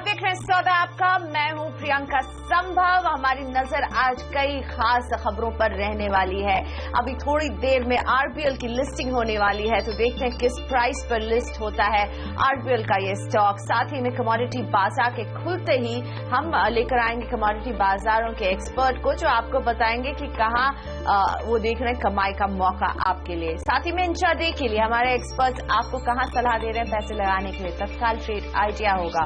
आप देख रहे हैं सौदा आपका। मैं हूं प्रियंका संभव। हमारी नजर आज कई खास खबरों पर रहने वाली है। अभी थोड़ी देर में आरबीएल की लिस्टिंग होने वाली है, तो देखते हैं किस प्राइस पर लिस्ट होता है आरबीएल का ये स्टॉक। साथ ही में कमोडिटी बाजार के खुलते ही हम लेकर आएंगे कमोडिटी बाजारों के एक्सपर्ट को, जो आपको बताएंगे कि कहां वो देख रहे हैं कमाई का मौका आपके लिए। साथ ही में इंट्राडे के लिए हमारे एक्सपर्ट आपको कहां सलाह दे रहे हैं पैसे लगाने के लिए। तत्काल ट्रेड आइडिया होगा।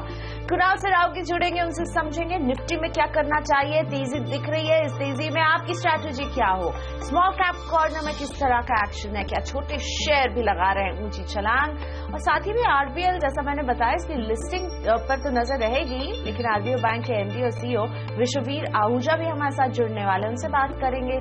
कुणाल सरावगी जुड़ेंगे, उनसे समझेंगे निफ्टी में क्या करना चाहिए। तेजी दिख रही है, इस तेजी में आपकी स्ट्रैटेजी क्या हो। स्मॉल कैप कॉर्नर में किस तरह का एक्शन है, क्या छोटे शेयर भी लगा रहे हैं ऊंची छलांग। और साथ ही में आरबीएल, जैसा मैंने बताया, इसकी लिस्टिंग पर तो नजर रहेगी, लेकिन आरबीएल बैंक के एमडी और सीईओ विश्ववीर आहूजा भी हमारे साथ जुड़ने वाले हैं। उनसे बात करेंगे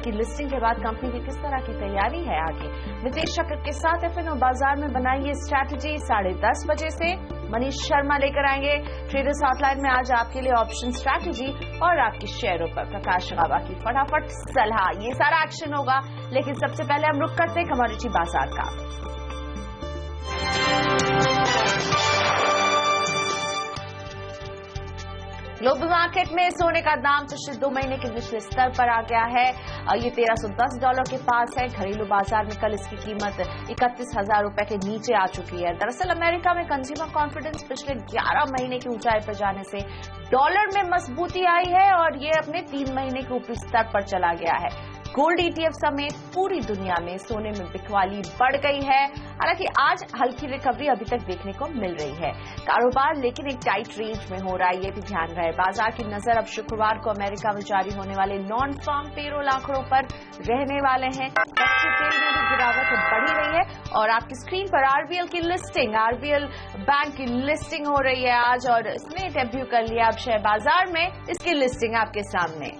कि लिस्टिंग के बाद कंपनी की किस तरह की तैयारी है आगे। मितेश चक्र के साथ एफएनओ बाजार में बनाइए स्ट्रैटेजी 10:30 बजे से मनीष शर्मा लेकर आएंगे ट्रेडर्स हॉटलाइन में आज आपके लिए ऑप्शन स्ट्रैटेजी और आपके शेयरों पर प्रकाश रावा की फटाफट सलाह। ये सारा एक्शन होगा, लेकिन सबसे पहले हम रुक करते हैं कमोडिटी बाजार का। ग्लोबल मार्केट में सोने का दाम पिछले 2 महीने के निचले स्तर पर आ गया है। ये $1310 के पास है। घरेलू बाजार में कल इसकी कीमत 31,000 रुपए के नीचे आ चुकी है। दरअसल अमेरिका में कंज्यूमर कॉन्फिडेंस पिछले 11 महीने की ऊंचाई पर जाने से डॉलर में मजबूती आई है और ये अपने 3 महीने के ऊपरी स्तर पर चला गया है। गोल्ड ईटीएफ समेत पूरी दुनिया में सोने में बिकवाली बढ़ गई है। हालांकि आज हल्की रिकवरी अभी तक देखने को मिल रही है। कारोबार लेकिन एक टाइट रेंज में हो रहा है, ये भी ध्यान रहे। बाजार की नजर अब शुक्रवार को अमेरिका में जारी होने वाले नॉन फार्म पेरोल आंकड़ों पर रहने वाले हैं। कच्चे तेल में भी गिरावट बढ़ी रही है और आपकी स्क्रीन पर आरबीएल की लिस्टिंग, आरबीएल बैंक की लिस्टिंग हो रही है आज, और इसने डेब्यू कर लिया अब शेयर बाजार में। इसकी लिस्टिंग आपके सामने।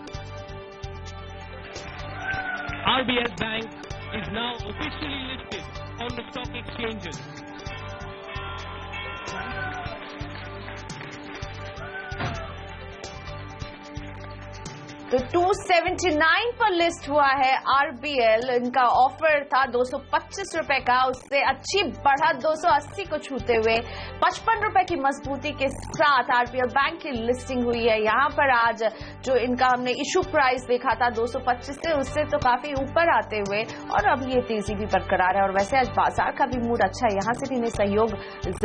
RBL Bank is now officially listed on the stock exchanges. तो 279 पर लिस्ट हुआ है आरबीएल। इनका ऑफर था 225 रुपए का, उससे अच्छी बढ़त 280 को छूते हुए 55 रुपए की मजबूती के साथ आरबीएल बैंक की लिस्टिंग हुई है। यहां पर आज जो इनका हमने इशू प्राइस देखा था 225 से, उससे तो काफी ऊपर आते हुए, और अब ये तेजी भी बरकरार है। और वैसे आज बाजार का भी मूड अच्छा है, यहां से भी इन्हें सहयोग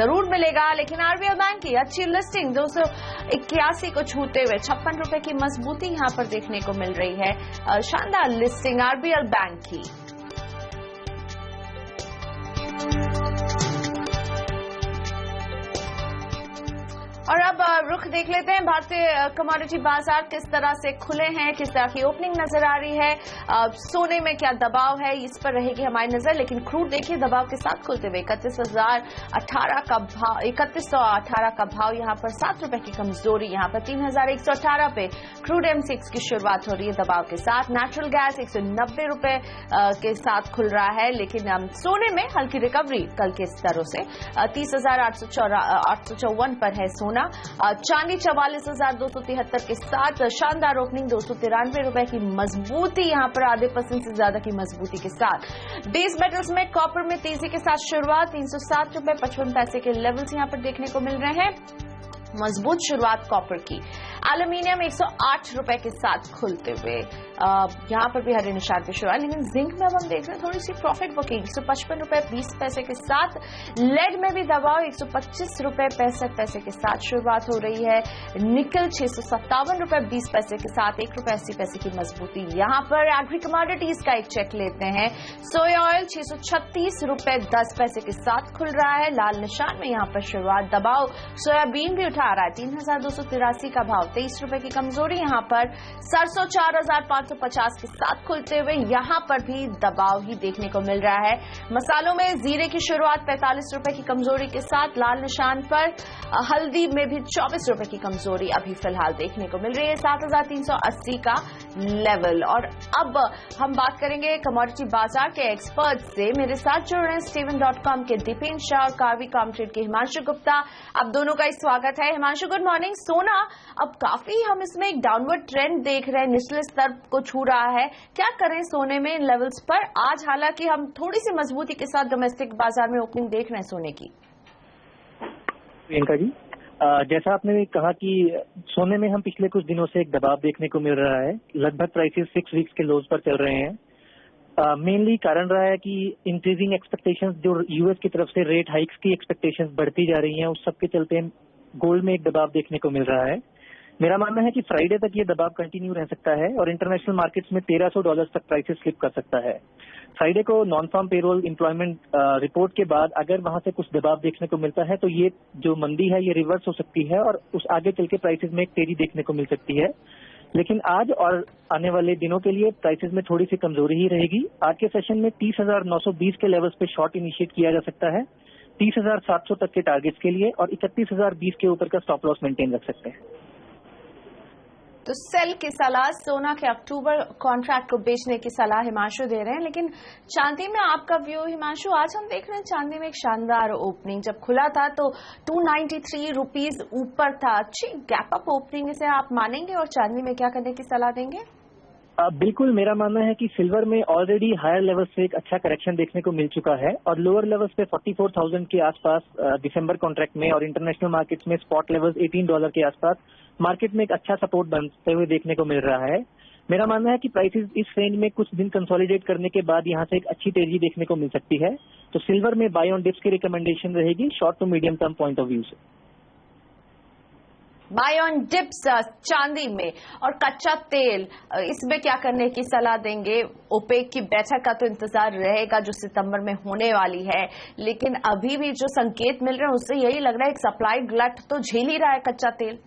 जरूर मिलेगा। लेकिन आरबीएल बैंक की अच्छी लिस्टिंग 281 को छूते हुए 56 रुपए की मजबूती यहां पर देखने को मिल रही है। शानदार लिस्टिंग आरबीएल बैंक की। और अब रुख देख लेते हैं भारतीय कमोडिटी बाजार किस तरह से खुले हैं, किस तरह की ओपनिंग नजर आ रही है। सोने में क्या दबाव है, इस पर रहेगी हमारी नजर। लेकिन क्रूड देखिए दबाव के साथ खुलते हुए 31,018 का भाव, 3118 का भाव। यहाँ पर 7 रुपए की कमजोरी, यहाँ पर 3,118 पे क्रूड M6 की शुरुआत हो रही है दबाव के साथ। नेचुरल गैस 190 रुपए के साथ खुल रहा है। लेकिन सोने में हल्की रिकवरी कल के स्तरों से 30,854 पर है सोना। चांदी 44,273 के साथ शानदार ओपनिंग 293 रुपए की मजबूती, यहां पर आधे % से ज्यादा की मजबूती के साथ। बेस मेटल्स में कॉपर में तेजी के साथ शुरुआत 307 रुपए 55 पैसे के लेवल्स यहां पर देखने को मिल रहे हैं। मजबूत शुरुआत कॉपर की। एल्यूमिनियम 108 रुपए के साथ खुलते हुए यहां पर भी हरे निशान पे शुरुआत। लेकिन जिंक में अब हम देख रहे हैं थोड़ी सी प्रॉफिट बुकिंग 155 रुपए 20 पैसे के साथ। लेड में भी दबाव 125 रुपए 65 पैसे के साथ शुरुआत हो रही है। निकल 657 रुपए 20 पैसे के साथ 1 रुपए 80 पैसे की मजबूती। यहां पर एग्री कमोडिटीज का एक चेक लेते हैं। सोया ऑयल 636 रुपए 10 पैसे के साथ खुल रहा है, लाल निशान में यहां पर शुरुआत। दबाव सोयाबीन भी उठा रहा है 3,283 का भाव, 23 रुपए की कमजोरी यहां पर। सरसों 4,550 के साथ खुलते हुए यहां पर भी दबाव ही देखने को मिल रहा है। मसालों में जीरे की शुरुआत 45 रुपए की कमजोरी के साथ लाल निशान पर। हल्दी में भी 24 रुपए की कमजोरी अभी फिलहाल देखने को मिल रही है, 7,380 का लेवल। और अब हम बात करेंगे कमोडिटी बाजार के एक्सपर्ट से। मेरे साथ जुड़ रहे हैं Steven.com के दीपेन शाह और कार्वी कॉमट्रेड के हिमांशु गुप्ता। अब दोनों का स्वागत है। Himanshu, good morning. सोना अब काफी हम इसमें एक डाउनवर्ड ट्रेंड देख रहे हैं, निचले स्तर को छू रहा है। क्या करें सोने में इन लेवल्स पर आज, हालांकि हम थोड़ी सी मजबूती के साथ डोमेस्टिक बाजार में ओपनिंग देख रहे हैं सोने की। प्रियंका जी, जैसा आपने कहा कि सोने में हम पिछले कुछ दिनों से एक दबाव देखने को मिल रहा है। लगभग प्राइसेस 6 वीक्स के लोज पर चल रहे हैं। मेनली कारण रहा है कि इंक्रीजिंग एक्सपेक्टेशंस जो यूएस की तरफ से रेट हाइक्स की एक्सपेक्टेशंस बढ़ती जा रही हैं, उस सब के चलते गोल्ड में एक दबाव देखने को मिल रहा है। मेरा मानना है कि फ्राइडे तक ये दबाव कंटिन्यू रह सकता है और इंटरनेशनल मार्केट्स में $1300 तक प्राइसेस स्लिप कर सकता है। फ्राइडे को non farm payroll employment report के बाद अगर वहां से कुछ दबाव देखने को मिलता है तो ये जो मंदी है ये रिवर्स हो सकती है और उस आगे चल के प्राइसेस में एक तेजी देखने को मिल सकती है। लेकिन आज और आने वाले दिनों के लिए प्राइसेस में थोड़ी सी कमजोरी ही रहेगी। आज के सेशन में 30,920 के लेवल्स पे शॉर्ट इनिशिएट किया जा सकता है, 30,700 तक के टारगेट्स के लिए, और 31,020 के ऊपर का स्टॉप लॉस मेंटेन रख सकते हैं। तो सेल की सलाह, सोना के अक्टूबर कॉन्ट्रैक्ट को बेचने की सलाह हिमांशु दे रहे हैं। लेकिन चांदी में आपका व्यू हिमांशु? आज हम देख रहे हैं चांदी में एक शानदार ओपनिंग, जब खुला था तो 293 रुपीज ऊपर था। अच्छी गैप अप ओपनिंग, इसे आप मानेंगे और चांदी में क्या करने की सलाह देंगे? बिल्कुल, मेरा मानना है कि सिल्वर में ऑलरेडी हायर लेवल से एक अच्छा करेक्शन देखने को मिल चुका है और लोअर लेवल्स पे 44,000 के आसपास दिसंबर कॉन्ट्रैक्ट में और इंटरनेशनल मार्केट्स में स्पॉट लेवल्स $18 के आसपास मार्केट में एक अच्छा सपोर्ट बनते हुए देखने को मिल रहा है। मेरा मानना है कि प्राइसेस इस रेंज में कुछ दिन कंसोलिडेट करने के बाद यहां से एक अच्छी तेजी देखने को मिल सकती है। तो सिल्वर में बाय ऑन डिप्स की रिकमेंडेशन रहेगी short to medium term point of view से। बाय ऑन डिप्स चांदी में। और कच्चा तेल, इसमें क्या करने की सलाह देंगे? ओपेक की बैठक का तो इंतजार रहेगा जो सितंबर में होने वाली है, लेकिन अभी भी जो संकेत मिल रहे हैं उससे यही लग रहा है एक सप्लाई ग्लट तो झेल ही रहा है कच्चा तेल।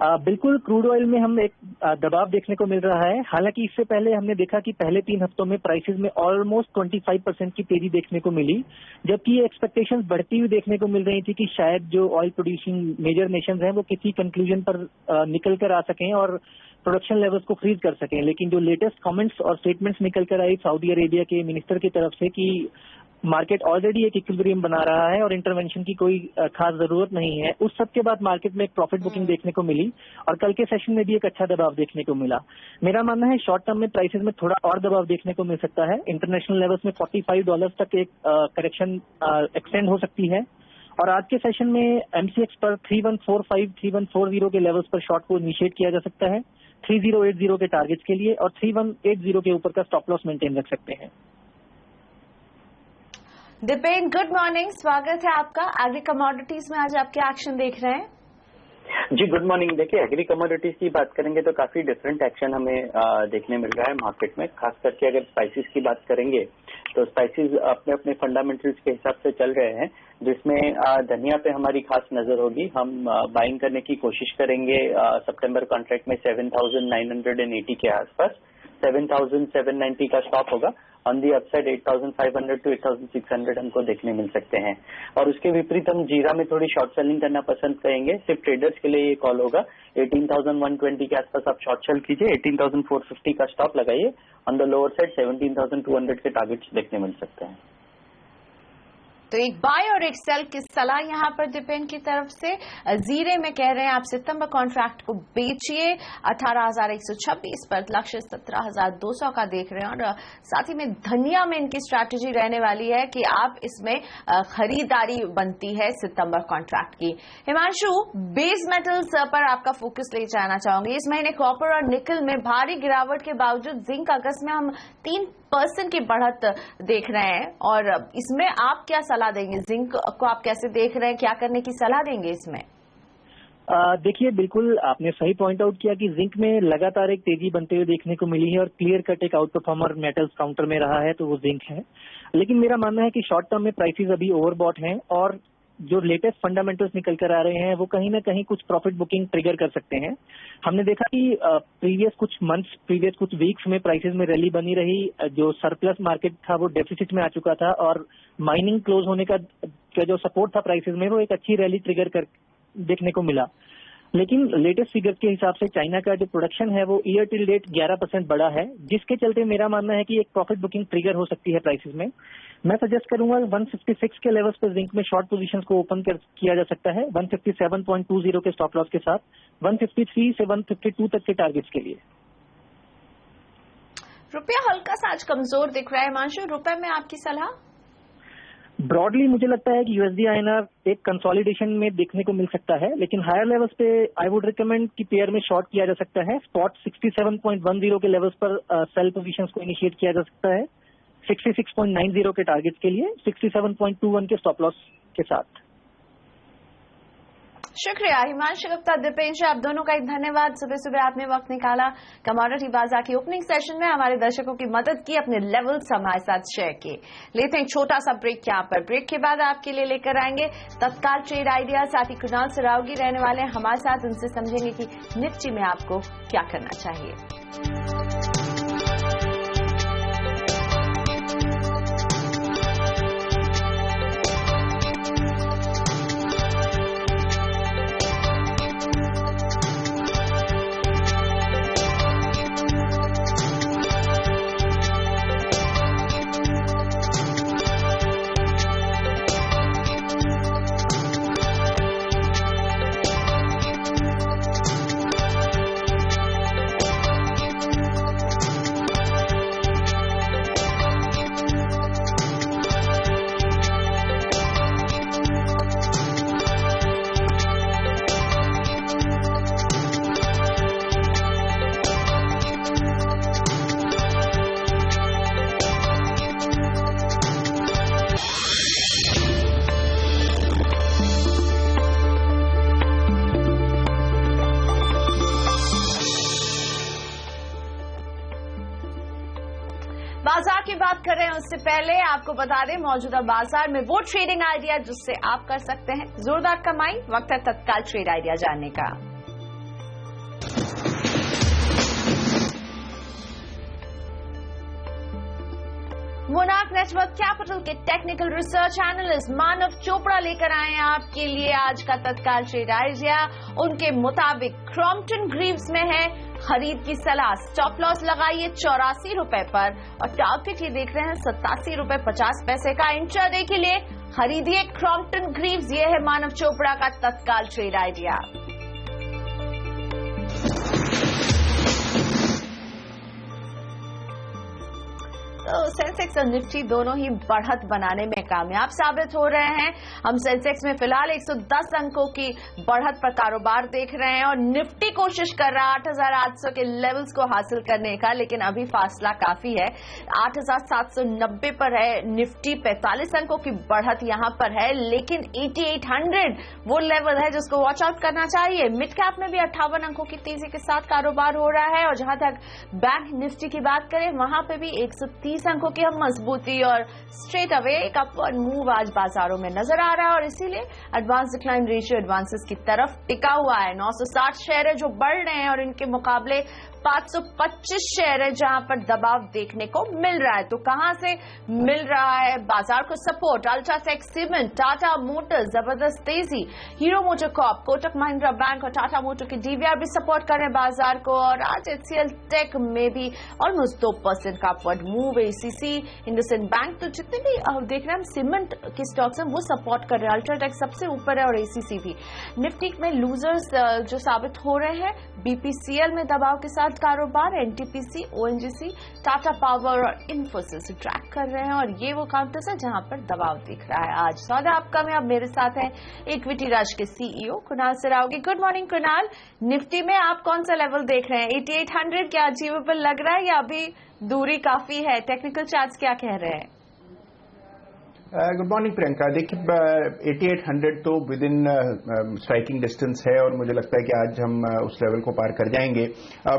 बिल्कुल, क्रूड ऑयल में हम एक दबाव देखने को मिल रहा है। हालांकि इससे पहले हमने देखा कि पहले 3 हफ्तों में प्राइसेस में ऑलमोस्ट 25% की तेजी देखने को मिली, जबकि ये एक्सपेक्टेशंस बढ़ती हुई देखने को मिल रही थी कि शायद जो ऑयल प्रोड्यूसिंग मेजर नेशंस हैं वो किसी कंक्लूजन पर निकल कर आ सकें और प्रोडक्शन लेवल्स को फ्रीज कर सकें। लेकिन जो लेटेस्ट कमेंट्स और स्टेटमेंट्स निकल कर आई सऊदी अरेबिया के मिनिस्टर की तरफ से कि मार्केट ऑलरेडी एक इक्विलिब्रियम बना रहा है और इंटरवेंशन की कोई खास जरूरत नहीं है, उस सब के बाद मार्केट में एक प्रॉफिट बुकिंग देखने को मिली और कल के सेशन में भी एक अच्छा दबाव देखने को मिला। मेरा मानना है शॉर्ट टर्म में प्राइसेस में थोड़ा और दबाव देखने को मिल सकता है। इंटरनेशनल लेवल्स में $45 तक एक करेक्शन एक्सटेंड हो सकती है और आज के सेशन में एमसीएक्स पर 3145, 3140 के लेवल्स पर शॉर्ट को इनिशिएट किया जा सकता है 3080 के टारगेट्स के लिए और 3180 के ऊपर का स्टॉप लॉस मेंटेन रख सकते हैं। दीपेन, गुड मॉर्निंग, स्वागत है आपका। एग्री कमोडिटीज में आज आप क्या एक्शन देख रहे हैं? जी गुड मॉर्निंग। देखिए, एग्री कमोडिटीज की बात करेंगे तो काफी डिफरेंट एक्शन हमें देखने मिल रहा है मार्केट में। खास करके अगर स्पाइसेस की बात करेंगे तो स्पाइसेस अपने अपने फंडामेंटल्स के हिसाब से चल रहे हैं, जिसमें धनिया पे हमारी खास नजर होगी। हम बाइंग करने की कोशिश करेंगे सितंबर कॉन्ट्रैक्ट में 7,980 के आसपास। 7,790 का स्टॉप होगा। ऑन दी अपसाइड 8,500 to 8,600 हमको देखने मिल सकते हैं। और उसके विपरीत हम जीरा में थोड़ी शॉर्ट सेलिंग करना पसंद करेंगे। सिर्फ ट्रेडर्स के लिए ये कॉल होगा। 18,120 के आसपास आप शॉर्ट सेल कीजिए, 18,450 का स्टॉप लगाइए। ऑन द लोअर साइड 17,200 के टारगेट्स देखने मिल सकते हैं। तो एक बाय और एक सेल की सलाह यहाँ पर दीपेन की तरफ से। जीरे में कह रहे हैं आप सितंबर कॉन्ट्रैक्ट को बेचिए 18,126 पर, लक्ष्य 17,200 का देख रहे हैं। और साथ ही में धनिया में इनकी स्ट्रैटेजी रहने वाली है कि आप इसमें खरीदारी बनती है सितंबर कॉन्ट्रैक्ट की। हिमांशु, बेस मेटल्स पर आपका फोकस ले जाना चाहूंगी। इस महीने कॉपर और निकल में भारी गिरावट के बावजूद जिंक अगस्त में हम 3% की बढ़त देख रहे हैं और इसमें आप क्या सलाह देंगे? जिंक को आप कैसे देख रहे हैं, क्या करने की सलाह देंगे इसमें? देखिए, बिल्कुल आपने सही पॉइंट आउट किया कि जिंक में लगातार एक तेजी बनते हुए देखने को मिली है और क्लियर कट एक आउट परफॉर्मर मेटल्स काउंटर में रहा है तो वो जिंक है। लेकिन मेरा मानना है कि शॉर्ट टर्म में प्राइसेस अभी ओवरबॉट हैं और जो लेटेस्ट फंडामेंटल्स निकल कर आ रहे हैं वो कहीं ना कहीं कुछ प्रॉफिट बुकिंग ट्रिगर कर सकते हैं। हमने देखा कि प्रीवियस कुछ वीक्स में प्राइसेस में रैली बनी रही। जो सरप्लस मार्केट था वो डेफिसिट में आ चुका था और माइनिंग क्लोज होने का जो सपोर्ट था प्राइसेस में वो एक अच्छी रैली ट्रिगर कर देखने को मिला। लेकिन लेटेस्ट फिगर्स के हिसाब से चाइना का जो प्रोडक्शन है वो ईयर टिल डेट 11% बढ़ा है, जिसके चलते मेरा मानना है कि एक प्रॉफिट बुकिंग ट्रिगर हो सकती है प्राइसेस में। मैं सजेस्ट करूंगा 156 के लेवल्स पर जिंक में शॉर्ट पोजीशंस को ओपन किया जा सकता है 157.20 के स्टॉप लॉस के साथ 153 से 152 तक के टारगेट्स के लिए। रुपया हल्का सा आज कमजोर दिख रहा है हिमांशु, रुपए में आपकी सलाह? ब्रॉडली मुझे लगता है कि यूएसडी आईएनआर एक कंसोलिडेशन में देखने को मिल सकता है, लेकिन हायर लेवल्स पे आई वुड रिकमेंड कि पेयर में शॉर्ट किया जा सकता है। स्पॉट 67.10 के लेवल्स पर सेल पोजीशंस को इनिशिएट किया जा सकता है 66.90 के टारगेट के लिए 67.21 के स्टॉप लॉस के साथ। शुक्रिया हिमांशु गुप्ता, दीपेंद्र, आप दोनों का एक धन्यवाद। सुबह सुबह आपने वक्त निकाला, कमोडिटी बाजार की ओपनिंग सेशन में हमारे दर्शकों की मदद की, अपने लेवल्स हमारे साथ शेयर किए। लेते हैं छोटा सा ब्रेक यहाँ पर। ब्रेक के बाद आपके लिए लेकर आएंगे तत्काल ट्रेड आइडिया, साथ ही कुणाल सरावगी रहने वाले हैं हमारे साथ। उनसे समझेंगे कि निफ्टी में आपको क्या करना चाहिए। बाजार की बात कर रहे हैं उससे पहले आपको बता दें मौजूदा बाजार में वो ट्रेडिंग आइडिया जिससे आप कर सकते हैं जोरदार कमाई। वक्त है तत्काल ट्रेड आइडिया जानने का। मोनार्क नेटवर्क कैपिटल के टेक्निकल रिसर्च एनालिस्ट मानव चोपड़ा लेकर आए हैं आपके लिए आज का तत्काल ट्रेड आइडिया। उनके मुताबिक क्रॉम्पटन ग्रीव्स में है खरीद की सलाह। स्टॉप लॉस लगाइए 84 रुपए पर और टारगेट ये देख रहे हैं 87 रुपए 50 पैसे का। इंट्राडे के लिए खरीदिए क्रॉम्पटन ग्रीव्स। ये है मानव चोपड़ा का तत्काल ट्रेड आइडिया। तो सेंसेक्स और निफ्टी दोनों ही बढ़त बनाने में कामयाब साबित हो रहे हैं। हम सेंसेक्स में फिलहाल 110 अंकों की बढ़त पर कारोबार देख रहे हैं और निफ्टी कोशिश कर रहा है 8,800 के लेवल्स को हासिल करने का, लेकिन अभी फासला काफी है। 8,790 पर है निफ्टी, 45 अंकों की बढ़त यहां पर है, लेकिन 8,800 वो लेवल है जिसको वॉच आउट करना चाहिए। मिड कैप में भी 58 अंकों की तेजी के साथ कारोबार हो रहा है और जहां तक बैंक निफ्टी की बात करें वहां पे भी 130 अंकों की हम मजबूती और स्ट्रेट अवे एक अपवर्ड मूव आज बाजारों में नजर आ रहा है और इसीलिए एडवांस डिक्लाइन रेशियो एडवांसेस की तरफ टिका हुआ है। 960 शेयर है जो बढ़ रहे हैं और इनके मुकाबले 525 शेयर है जहां पर दबाव देखने को मिल रहा है। तो कहां से मिल रहा है बाजार को support? UltraTech cement, Tata Motors जबरदस्त तेजी, hero motor Corp, Kotak Mahindra bank और टाटा मोटर की डीवीआर भी सपोर्ट कर रहे हैं बाजार को। और आज एचसीएल टेक में भी ऑलमोस्ट 2% का upward move. ACC, IndusInd bank, तो जितने भी देख रहे हैं हम सीमेंट के स्टॉक्स हैं वो सपोर्ट कर रहे हैं। अल्ट्राटेक सबसे ऊपर है और एसीसी भी। निफ्टी में लूजर्स जो साबित हो रहे हैं बीपीसीएल में दबाव के साथ कारोबार, एनटीपीसी, ओएनजीसी, टाटा पावर और इन्फोसिस ट्रैक कर रहे हैं और ये वो काउंटर्स है जहां पर दबाव दिख रहा है। आज सौदा आपका में अब मेरे साथ हैं इक्विटी राज के CEO Kunal Saraogi. Good morning Kunal, Nifty में आप कौन सा लेवल देख रहे हैं? 8800 क्या अचीवेबल लग रहा है या अभी दूरी काफी है? टेक्निकल चार्ट्स क्या कह रहे हैं? Good morning Priyanka. देखिए 8800 तो विद इन स्ट्राइकिंग डिस्टेंस है और मुझे लगता है कि आज हम उस लेवल को पार कर जाएंगे।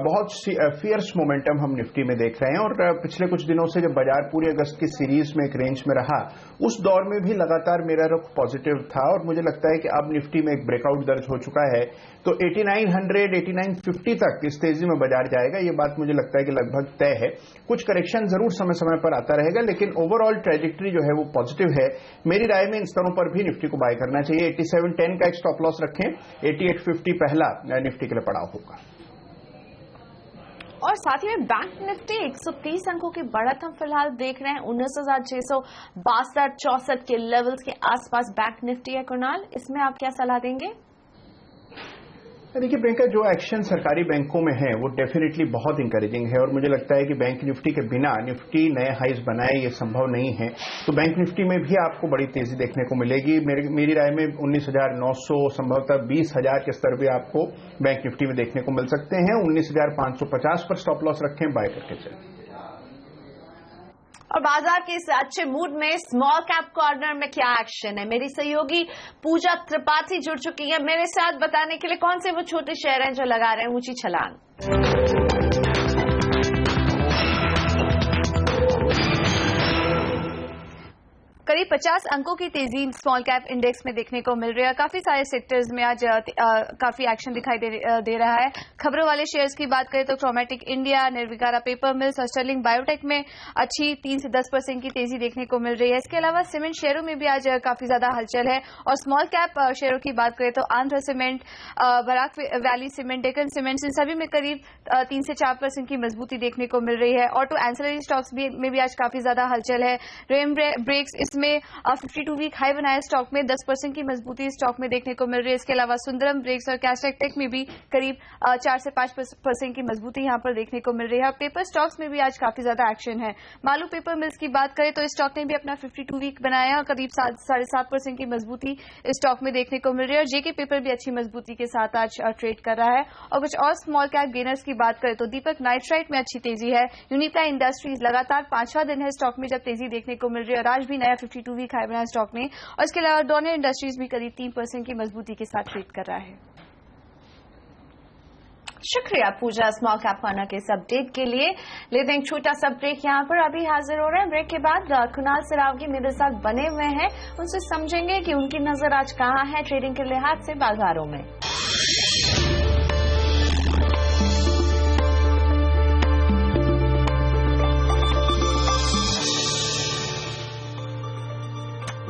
बहुत फियर्स मोमेंटम हम निफ्टी में देख रहे हैं और पिछले कुछ दिनों से जब बाजार पूरे अगस्त की सीरीज में एक रेंज में रहा उस दौर में भी लगातार मेरा रुख पॉजिटिव था और मुझे लगता है कि अब निफ्टी में एक ब्रेकआउट दर्ज हो चुका है। तो 8900 8950 तक इस तेजी में बाजार जाएगा, ये बात मुझे लगता है कि लगभग तय है। कुछ करेक्शन जरूर समय समय पर आता रहेगा लेकिन ओवरऑल ट्रेजेक्टरी जो है वो पॉजिटिव है। मेरी राय में इन स्तरों पर भी निफ्टी को बाय करना चाहिए। 8710 का एक स्टॉप लॉस रखें, 8850 पहला निफ्टी के लिए पड़ाव होगा। और साथ ही में बैंक निफ्टी 130 अंकों की बढ़त हम फिलहाल देख रहे हैं। 19,662 64 के लेवल्स के आसपास बैंक निफ्टी है। कुणाल, इसमें आप क्या सलाह देंगे? देखिए प्रियंका, जो एक्शन सरकारी बैंकों में है वो डेफिनेटली बहुत इंकरेजिंग है और मुझे लगता है कि बैंक निफ्टी के बिना निफ्टी नए हाइज बनाए ये संभव नहीं है। तो बैंक निफ्टी में भी आपको बड़ी तेजी देखने को मिलेगी। मेरी राय में 19,900 संभवतः 20,000 के स्तर भी आपको बैंक निफ्टी में देखने को मिल सकते हैं। 19,550 पर स्टॉप लॉस रखें, बाय करके चलें। और बाजार के इस अच्छे मूड में स्मॉल कैप कॉर्नर में क्या एक्शन है, मेरी सहयोगी पूजा त्रिपाठी जुड़ चुकी है मेरे साथ बताने के लिए कौन से वो छोटे शेयर हैं जो लगा रहे हैं ऊंची छलांग। करीब 50 अंकों की तेजी स्मॉल कैप इंडेक्स में देखने को मिल रही है। काफी सारे सेक्टर्स में आज काफी एक्शन दिखाई दे रहा है। खबरों वाले शेयर्स की बात करें तो क्रोमेटिक इंडिया, निर्विकारा पेपर मिल्स और स्टर्लिंग बायोटेक में अच्छी 3 से 10% की तेजी देखने को मिल रही है। इसके अलावा सीमेंट शेयरों में भी आज काफी ज्यादा हलचल है। और स्मॉल कैप शेयरों की बात करें तो Andhra cement, Barak valley cement, Deccan cement, इन सभी में करीब 3 से 4% की मजबूती देखने को मिल रही है। ऑटो एंसिलरी स्टॉक्स में भी आज काफी ज्यादा हलचल है। रेम ब्रेक्स इसमें 52 वीक हाई बनाया स्टॉक में 10% की मजबूती स्टॉक में देखने को मिल रही है। इसके अलावा सुंदरम ब्रेक्स और कैस्टेक टेक में भी करीब 4 से 5% की मजबूती यहां पर देखने को मिल रही है। पेपर स्टॉक्स में भी आज काफी ज्यादा एक्शन है। मालू पेपर मिल्स की बात करें तो इस स्टॉक ने भी अपना 52 वीक बनाया और करीब 7.5% की मजबूती इस स्टॉक में देखने को मिल रही है। और जेके पेपर भी अच्छी मजबूती के साथ आज ट्रेड कर रहा है। और कुछ और स्मॉल कैप गेनर्स की बात करें तो दीपक नाइट्राइट में अच्छी तेजी है। यूनिप्लाई इंडस्ट्रीज लगातार 5वां दिन है स्टॉक में जब तेजी देखने को मिल रही है और आज भी नया 52 वीक हाई बनाया स्टॉक ने। और इसके अलावा डॉनर इंडस्ट्रीज भी करीब 3% की मजबूती के साथ ट्रेड कर रहा है। शुक्रिया पूजा स्मॉल कैप कॉर्नर के इस अपडेट के लिए। लेते हैं एक छोटा सा ब्रेक। यहाँ पर अभी हाजिर हो रहे हैं। ब्रेक के बाद कुणाल सरावगी मेरे साथ बने हुए हैं, उनसे समझेंगे कि उनकी नजर आज कहाँ है ट्रेडिंग के लिहाज से बाजारों में।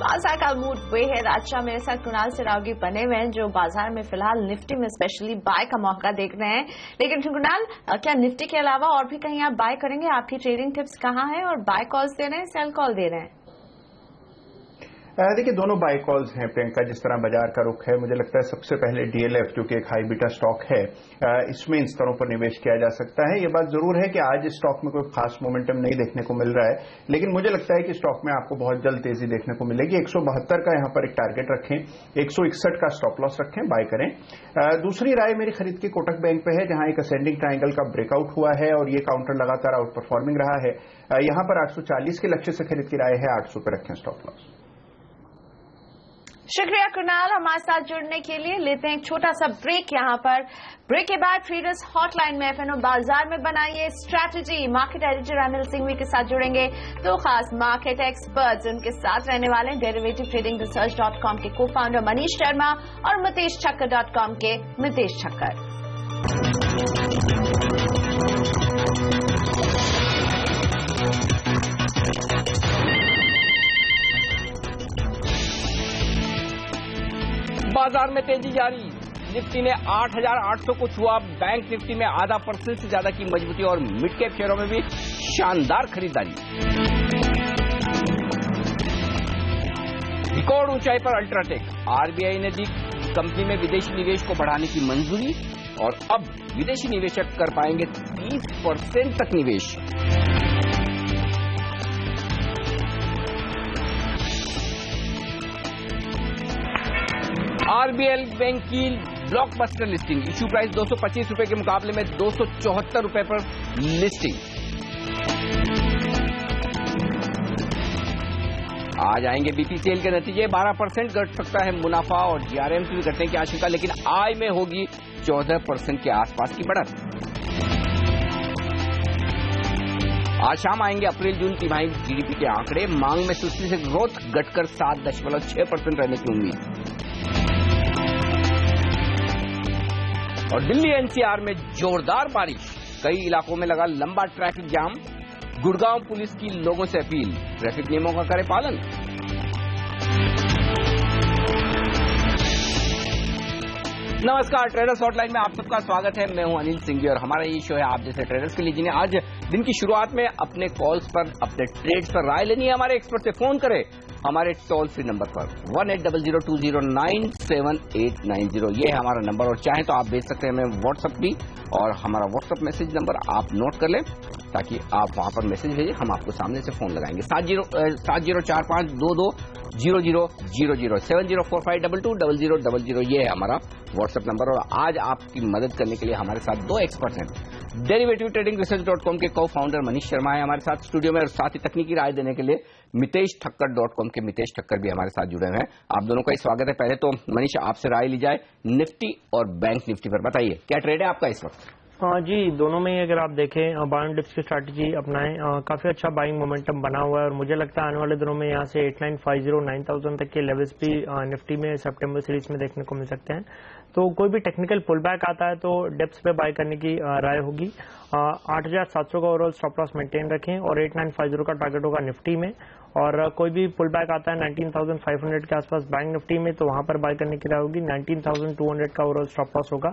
बाजार का मूड बेहद अच्छा। मेरे साथ कुणाल सरावगी बने हुए हैं जो बाजार में फिलहाल निफ्टी में स्पेशली बाय का मौका देख रहे हैं। लेकिन कुणाल, क्या निफ्टी के अलावा और भी कहीं आप बाय करेंगे? आपकी ट्रेडिंग टिप्स कहाँ हैं और बाय कॉल्स दे रहे हैं, सेल कॉल दे रहे हैं? देखिए, दोनों बाय कॉल्स हैं प्रियंका। जिस तरह बाजार का रुख है, मुझे लगता है सबसे पहले डीएलएफ जो कि एक हाई बीटा स्टॉक है, इसमें इन स्तरों पर निवेश किया जा सकता है। ये बात जरूर है कि आज इस स्टॉक में कोई खास मोमेंटम नहीं देखने को मिल रहा है, लेकिन मुझे लगता है कि स्टॉक में आपको बहुत जल्द तेजी देखने को मिलेगी। 172 का यहां पर एक टारगेट रखें, 161 का स्टॉप लॉस रखें, बाय करें। दूसरी राय मेरी खरीद की कोटक बैंक पे है, जहां एक असेंडिंग ट्रायंगल का ब्रेकआउट हुआ है और ये काउंटर लगातार आउट परफॉर्मिंग रहा है। यहां पर 840 के लक्ष्य से खरीद की राय है, 800 पे रखें स्टॉप लॉस। शुक्रिया कुणाल हमारे साथ जुड़ने के लिए। लेते हैं एक छोटा सा ब्रेक। यहाँ पर ब्रेक के बाद ट्रेडर्स हॉटलाइन में एफएनओ बाजार में बनाइए strategy market editor Anil Singhvi के साथ जुड़ेंगे। तो खास मार्केट एक्सपर्ट्स उनके साथ रहने वाले डेरिवेटिव ट्रेडिंग रिसर्च.com के को फाउंडर मनीष शर्मा और मितेश छक्कर.com के मितेश छक्कर। बाजार में तेजी जारी। निफ्टी ने 8,800 को छुआ। बैंक निफ्टी में आधा % से ज्यादा की मजबूती और मिड कैप शेयरों में भी शानदार खरीदारी। रिकॉर्ड ऊंचाई पर अल्ट्राटेक। आरबीआई ने दी कंपनी में विदेशी निवेश को बढ़ाने की मंजूरी और अब विदेशी निवेशक कर पाएंगे 30% तक निवेश। आरबीएल बैंक की ब्लॉकबस्टर लिस्टिंग। इश्यू प्राइस 225 रुपए के मुकाबले में 274 रुपए पर लिस्टिंग। आज आएंगे बीपीसीएल के नतीजे। 12% घट सकता है मुनाफा और जीआरएम की घटने की आशंका, लेकिन आय में होगी 14% के आसपास की बढ़त। आज शाम आएंगे अप्रैल जून तिमाही जीडीपी के आंकड़े। मांग में सुस्ती से ग्रोथ घटकर 7.6% रहने की उम्मीद। और दिल्ली एनसीआर में जोरदार बारिश। कई इलाकों में लगा लंबा ट्रैफिक जाम। गुड़गांव पुलिस की लोगों से अपील, ट्रैफिक नियमों का करें पालन। नमस्कार, ट्रेडर्स हॉटलाइन में आप सबका स्वागत है। मैं हूं अनिल सिंघवी और हमारा ये शो है आप जैसे ट्रेडर्स के लिए जिन्हें आज दिन की शुरुआत में अपने कॉल्स पर, अपने ट्रेड्स पर राय लेनी है। हमारे एक्सपर्ट से फोन करें हमारे टोल फ्री नंबर पर 1800209789 ये है हमारा नंबर। और चाहें तो आप भेज सकते हैं हमें व्हाट्सएप भी, और हमारा व्हाट्सएप मैसेज नंबर आप नोट कर लें ताकि आप वहां पर मैसेज भेजें, हम आपको सामने से फोन लगाएंगे। 7045220000 7045220000 ये है हमारा व्हाट्सएप नंबर। और आज आपकी मदद करने के लिए हमारे साथ दो एक्सपर्ट हैं। डेरिवेटिव ट्रेडिंग रिसर्च.com के को फाउंडर मनीष शर्मा है हमारे साथ स्टूडियो में, और साथ ही तकनीकी राय देने के लिए मितेश ठक्कर.com के मितेश ठक्कर भी हमारे साथ जुड़े हुए हैं। आप दोनों का स्वागत है। पहले तो मनीष आपसे राय ली जाए निफ्टी और बैंक निफ्टी पर, बताइए क्या ट्रेड है आपका इस वक्त? हाँ जी, दोनों में ही अगर आप देखें बाइंग डिप्स की स्ट्रैटेजी अपनाएं, काफी अच्छा बाइंग मोमेंटम बना हुआ है और मुझे लगता है आने वाले दिनों में यहाँ से 8950 9000 तक के लेवल्स भी निफ्टी में सितंबर सीरीज में देखने को मिल सकते हैं। तो कोई भी टेक्निकल पुल बैक आता है तो डिप्स पे बाय करने की राय होगी। 8700 का ओवरऑल स्टॉप लॉस मेंटेन रखें और 8950 का टारगेट होगा निफ्टी में। और कोई भी पुल बैक आता है 19,500 के आसपास बैंक निफ्टी में तो वहां पर बाय करने की राय होगी। 19,200 का ओवरऑल स्टॉप लॉस होगा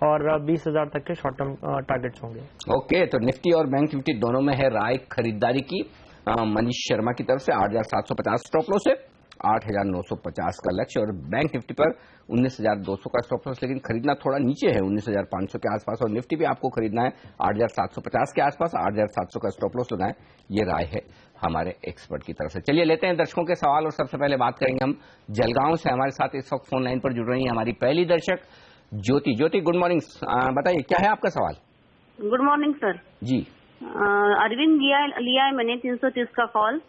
और 20,000 तक के शॉर्ट टर्म टारगेट्स होंगे। ओके, तो निफ्टी और बैंक निफ्टी दोनों में है राय खरीदारी की मनीष शर्मा की तरफ से 8,750 स्टॉप लॉस है, 8,950 का लक्ष्य, और बैंक निफ्टी पर 19,200 का स्टॉप लॉस, लेकिन खरीदना थोड़ा नीचे है 19,500 के आसपास, और निफ्टी भी आपको खरीदना है 8,750 के आसपास, 8,700 का स्टॉप लॉस लगाएं, ये राय है हमारे एक्सपर्ट की तरफ से। चलिए लेते हैं दर्शकों के सवाल, और सबसे पहले बात करेंगे हम जलगांव से। हमारे साथ इस वक्त फोन लाइन पर जुड़ रही है हमारी पहली दर्शक ज्योति। ज्योति गुड मॉर्निंग, बताइए क्या है आपका सवाल? गुड मॉर्निंग सर जी। अरविंद लिया है मैंने 330 का कॉल,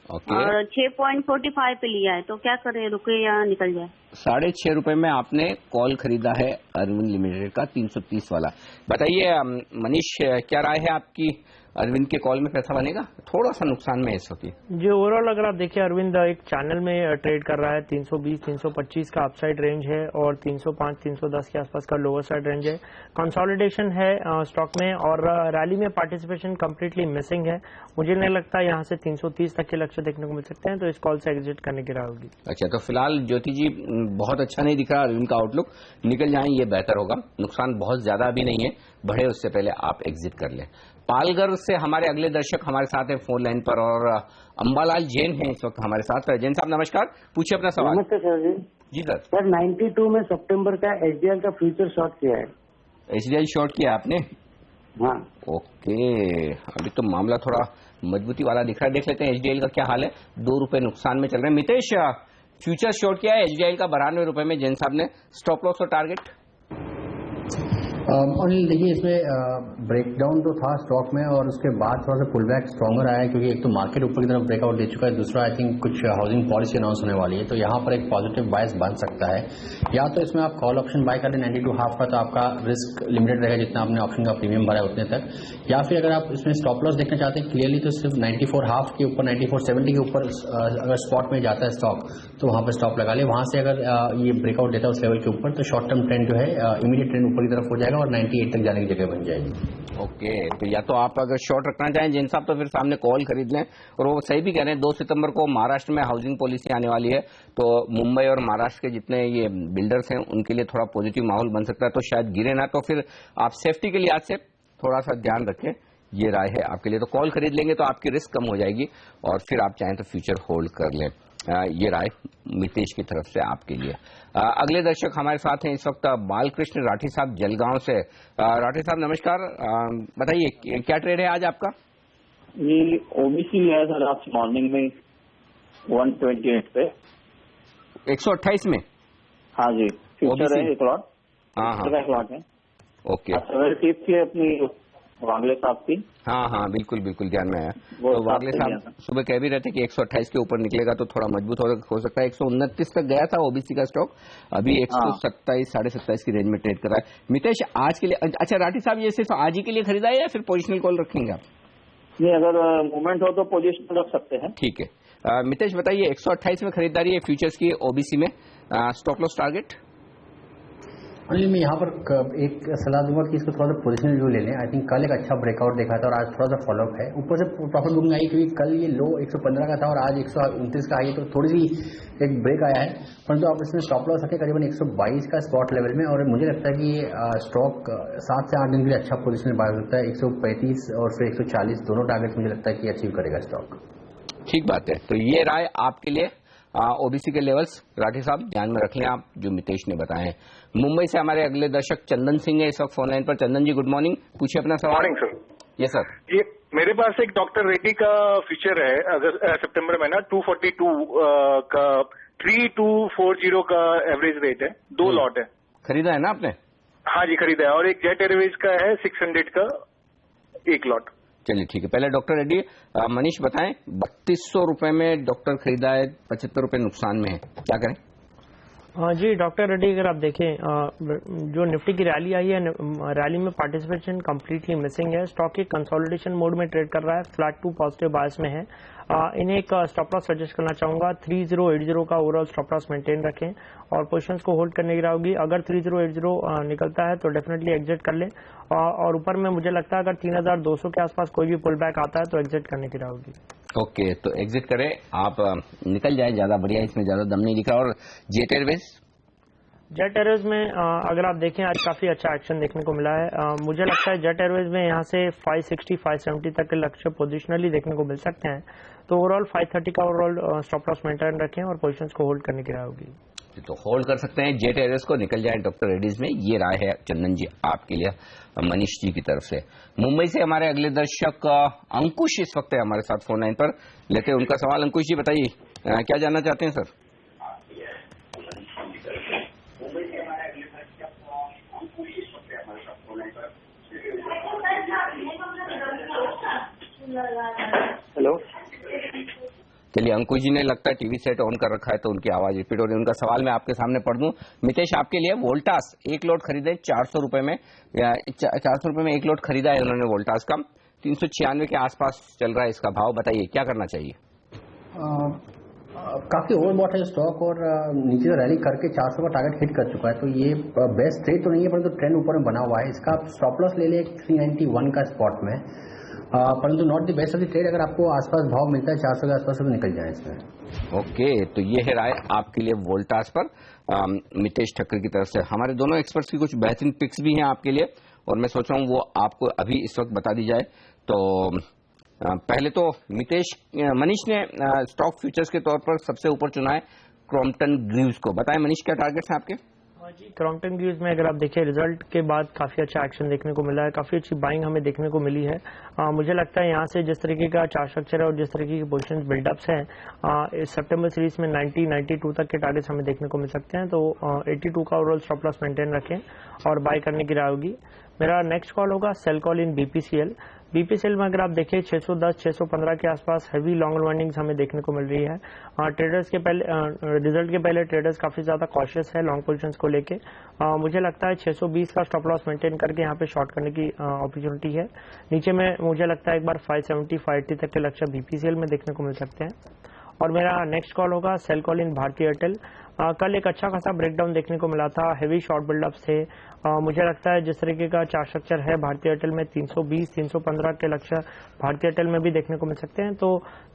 ओके, और 6.45 पे लिया है, तो क्या करें, रुके या निकल जाए? 6.5 रुपए में आपने कॉल खरीदा है अरविंद लिमिटेड का 330 वाला। बताइए मनीष, क्या राय है आपकी, अरविंद के कॉल में पैसा बनेगा? थोड़ा सा नुकसान में इस होती है जी। ओवरऑल अगर आप देखिए अरविंद एक चैनल में ट्रेड कर रहा है, 320-325 का अपसाइड रेंज है और 305-310 के आसपास का लोअर साइड रेंज है। कंसोलिडेशन है स्टॉक में और रैली में पार्टिसिपेशन कंप्लीटली मिसिंग है। मुझे नहीं लगता यहाँ से 330 तक के लक्ष्य देखने को मिल सकते हैं, तो इस कॉल से एग्जिट करने की राय होगी। अच्छा, तो फिलहाल ज्योति जी बहुत अच्छा नहीं दिख रहा अरविंद का आउटलुक, निकल जाएं ये बेहतर होगा, नुकसान बहुत ज्यादा भी नहीं है, बढ़े उससे पहले आप एग्जिट कर लें। पालघर से हमारे अगले दर्शक हमारे साथ है फोन लाइन पर, और अंबालाल जैन हैं इस वक्त हमारे साथ। जैन साहब नमस्कार, पूछिए अपना सवाल। नमस्ते सर जी। जी सर। सर 92 में सितंबर का एचडीएल का फ्यूचर शॉर्ट किया है। एचडीएल शॉर्ट किया आपने? हाँ। ओके, अभी तो मामला थोड़ा मजबूती वाला दिख रहा है, देख लेते हैं एचडीएल का क्या हाल है। 2 रुपए नुकसान में चल रहे हैं। मितेश, फ्यूचर शॉर्ट किया है एचडीएल का 92 रुपए में, जैन साहब ने, स्टॉप लॉस और टारगेट? अनिल देखिए, इसमें ब्रेकडाउन तो था स्टॉक में और उसके बाद थोड़ा सा पुल बैक स्ट्रॉन्गर आया है, क्योंकि एक तो मार्केट ऊपर की तरफ ब्रेकआउट दे चुका है, दूसरा आई थिंक कुछ हाउसिंग पॉलिसी अनाउंस होने वाली है, तो यहाँ पर एक पॉजिटिव बायस बन सकता है। या तो इसमें आप कॉल ऑप्शन बाय कर लें 92.5 का, तो आपका रिस्क लिमिटेड रहेगा, जितना आपने ऑप्शन का प्रीमियम भरा है उतने तक। या फिर अगर आप इसमें स्टॉप लॉस देखना चाहते हैं क्लियरली, तो सिर्फ 94.5 के ऊपर, 94.70 के ऊपर अगर स्पॉट में जाता है स्टॉक, तो वहां पर स्टॉप लगा ले। वहां से अगर ये ब्रेकआउट देता है उस लेवल के ऊपर, तो शॉर्ट टर्म ट्रेंड जो है इमीडिएट ट्रेंड ऊपर की तरफ हो जाएगा और 98 तक जाने की जगह बन जाएगी। ओके, तो या तो आप अगर शॉर्ट रखना चाहें जैन साहब, तो फिर सामने कॉल खरीद लें। और वो सही भी कह रहे हैं, 2 सितंबर को महाराष्ट्र में हाउसिंग पॉलिसी आने वाली है, तो मुंबई और महाराष्ट्र के जितने ये बिल्डर्स हैं उनके लिए थोड़ा पॉजिटिव माहौल बन सकता है, तो शायद गिरे ना। तो फिर आप सेफ्टी के लिहाज से थोड़ा सा ध्यान रखें, ये राय है आपके लिए। तो कॉल खरीद लेंगे तो आपकी रिस्क कम हो जाएगी, और फिर आप चाहें तो फ्यूचर होल्ड कर लें। ये राय मितेश की तरफ से आपके लिए। अगले दर्शक हमारे साथ हैं इस वक्त बालकृष्ण राठी साहब जलगांव से। राठी साहब नमस्कार, बताइए क्या ट्रेड है आज आपका? ये ओबीसी लिया है सर आज मॉर्निंग में 128 पे, 128 में। हाँ जी, फ्यूचर है एक लॉट। हाँ हाँ, लॉट है। ओके, टिप थी अपनी वागले साहब की। हाँ हाँ, बिल्कुल बिल्कुल ध्यान में आया। तो वागले साहब सुबह कह भी रहे थे कि 128 के ऊपर निकलेगा तो थोड़ा मजबूत हो सकता है। 129 तक गया था ओबीसी का स्टॉक, अभी 127 27.5 की रेंज में ट्रेड कर रहा है। मितेश, आज के लिए, अच्छा राठी साहब, ये सिर्फ आज ही के लिए खरीदा है या फिर पोजिशनल कॉल रखेंगे आप? नहीं, अगर मूवमेंट हो तो पोजिशनल रख सकते हैं। ठीक है। मितेश बताइए, 128 में खरीदारी है फ्यूचर्स की ओबीसी में, स्टॉप लॉस टारगेट? अनिल, मैं यहाँ पर एक सलाह दूंगा कि इसको थोड़ा सा पोजिशनल व्यू ले लें। आई थिंक कल एक अच्छा ब्रेकआउट देखा था और आज थोड़ा सा फॉलोअप है। ऊपर से प्रॉफिट बुकिंग आई, क्योंकि कल ये लो 115 का था और आज 129 का आई, तो थोड़ी सी एक ब्रेक आया है। परंतु आप इसमें स्टॉप लॉस रखें करीबन 122 का स्पॉट लेवल में, और मुझे लगता है कि स्टॉक 7 से 8 दिन के लिए अच्छा पोजिशन बाय हो सकता है। 135 और फिर 140 दोनों टारगेट मुझे लगता है कि अचीव करेगा स्टॉक। ठीक बात है। तो ये राय आपके लिए ओबीसी के लेवल्स राठी साहब ध्यान में रख लें आप, जो मितेश ने बताए हैं। मुंबई से हमारे अगले दर्शक चंदन सिंह है इस वक्त फोन लाइन पर। चंदन जी गुड मॉर्निंग, पूछिए अपना सवाल। Morning sir. Yes sir. ये मेरे पास एक डॉक्टर रेड्डी का फ्यूचर है, अगर सितंबर में ना 242 का 3240 का एवरेज रेट है, 2 लॉट है। खरीदा है ना आपने? हाँ जी खरीदा है, और एक जेट एयरवेज का है 600 का 1 लॉट। चलिए ठीक है, पहले डॉक्टर रेड्डी मनीष बताएं, 3200 रुपए में डॉक्टर खरीदा है, 75 रुपए नुकसान में है, क्या करें? जी डॉक्टर रेड्डी, अगर आप देखें जो निफ्टी की रैली आई है, रैली में पार्टिसिपेशन कंप्लीटली मिसिंग है। स्टॉक एक कंसोलिडेशन मोड में ट्रेड कर रहा है, फ्लैट टू पॉजिटिव बायस में है। इन्हें एक स्टॉप लॉस सजेस्ट करना चाहूंगा, 3080 का ओवरऑल स्टॉप लॉस मेंटेन रखें और पोजीशंस को होल्ड करने की राह होगी। अगर 3080 निकलता है तो डेफिनेटली एग्जिट कर लें, और ऊपर में मुझे लगता है अगर 3200 के आसपास कोई भी पुल बैक आता है तो एग्जिट करने की राह होगी। ओके, तो एग्जिट करें आप, निकल जाए ज्यादा बढ़िया, इसमें ज्यादा दम नहीं दिख रहा। और जेट एयरवेज में अगर आप देखें आज काफी अच्छा एक्शन देखने को मिला है। मुझे लगता है जेट एयरवेज में यहाँ से 560-570 तक के लक्ष्य पोजिशनली देखने को मिल सकते हैं, तो ओवरऑल 530 का ओवरऑल स्टॉप लॉस मेंटेन रखें और पोजीशंस को होल्ड करने की राय होगी। तो होल्ड कर सकते हैं जेट एयरवेज को, निकल जाए डॉक्टर रेड्डीज में, ये राय है चंदन जी आपके लिए मनीष जी की तरफ से। मुंबई से हमारे अगले दर्शक अंकुश इस वक्त है हमारे साथ फोन लाइन पर, लेते हैं उनका सवाल। अंकुश जी बताइए क्या जानना चाहते हैं सर? हेलो। चलिए अंकुश जी ने लगता है टीवी सेट ऑन कर रखा है तो उनकी आवाज रिपीट हो रही है। उनका सवाल मैं आपके सामने पढ़ दूं। मितेश आपके लिए वोल्टास 1 लॉट खरीदे 400 रुपए में, 400 रुपए में 1 लॉट खरीदा है उन्होंने वोल्टास का, 396 के आसपास चल रहा है इसका भाव, बताइए क्या करना चाहिए? काफी ओवरबॉट है स्टॉक और नीचे रैली करके 400 का टारगेट हिट कर चुका है, तो ये बेस्ट ट्रेड तो नहीं है, परंतु ट्रेंड ऊपर में बना हुआ है। इसका स्टॉप लॉस ले ले 391 का स्पॉट में, परंतु not the best of the trade. अगर आपको आसपास भाव मिलता है 400 के आसपास तो निकल जाए इसमें। ओके, तो ये है राय आपके लिए वोल्टास पर मितेश ठक्कर की तरफ से। हमारे दोनों एक्सपर्ट्स की कुछ बेहतरीन पिक्स भी हैं आपके लिए, और मैं सोच रहा हूँ वो आपको अभी इस वक्त बता दी जाए। तो पहले तो मनीष ने स्टॉक फ्यूचर्स के तौर पर सबसे ऊपर चुना है क्रॉम्पटन ग्रीव्स को। बताएं मनीष क्या टारगेट्स हैं आपके? जी क्रॉम्पटन ग्रीव्स में अगर आप देखिए रिजल्ट के बाद काफी अच्छा एक्शन देखने को मिला है, काफी अच्छी बाइंग हमें देखने को मिली है। मुझे लगता है यहाँ से जिस तरीके का चार्ट स्ट्रक्चर है और जिस तरीके की पोजीशंस बिल्डअप्स हैं, इस सितंबर सीरीज में 92 तक के टारगेट्स हमें देखने को मिल सकते हैं, तो 82 का ओवरऑल स्टॉप लॉस मेंटेन रखें और बाय करने की राय होगी। मेरा नेक्स्ट कॉल होगा sell call in BPCL. BPCL में अगर आप देखें 610-615 के आसपास हैवी लॉन्ग अर्निंग्स हमें देखने को मिल रही है। ट्रेडर्स के पहले रिजल्ट के पहले ट्रेडर्स काफी ज्यादा कॉशियस है लॉन्ग पोजीशंस को लेके। मुझे लगता है 620 का स्टॉप लॉस मेंटेन करके यहाँ पे शॉर्ट करने की अपॉर्चुनिटी है। नीचे में मुझे लगता है एक बार 570-580 तक के लक्ष्य बीपीसीएल में देखने को मिल सकते हैं। और मेरा नेक्स्ट कॉल होगा सेल कॉल इन भारतीय एयरटेल। कल एक अच्छा खासा ब्रेकडाउन देखने को मिला था, हेवी शॉर्ट बिल्डअप्स थे। मुझे लगता है जिस तरीके का चार्ट स्ट्रक्चर है भारतीय एयरटेल में 320-315 के लक्ष्य भारतीय एयरटेल में भी देखने को मिल सकते हैं, तो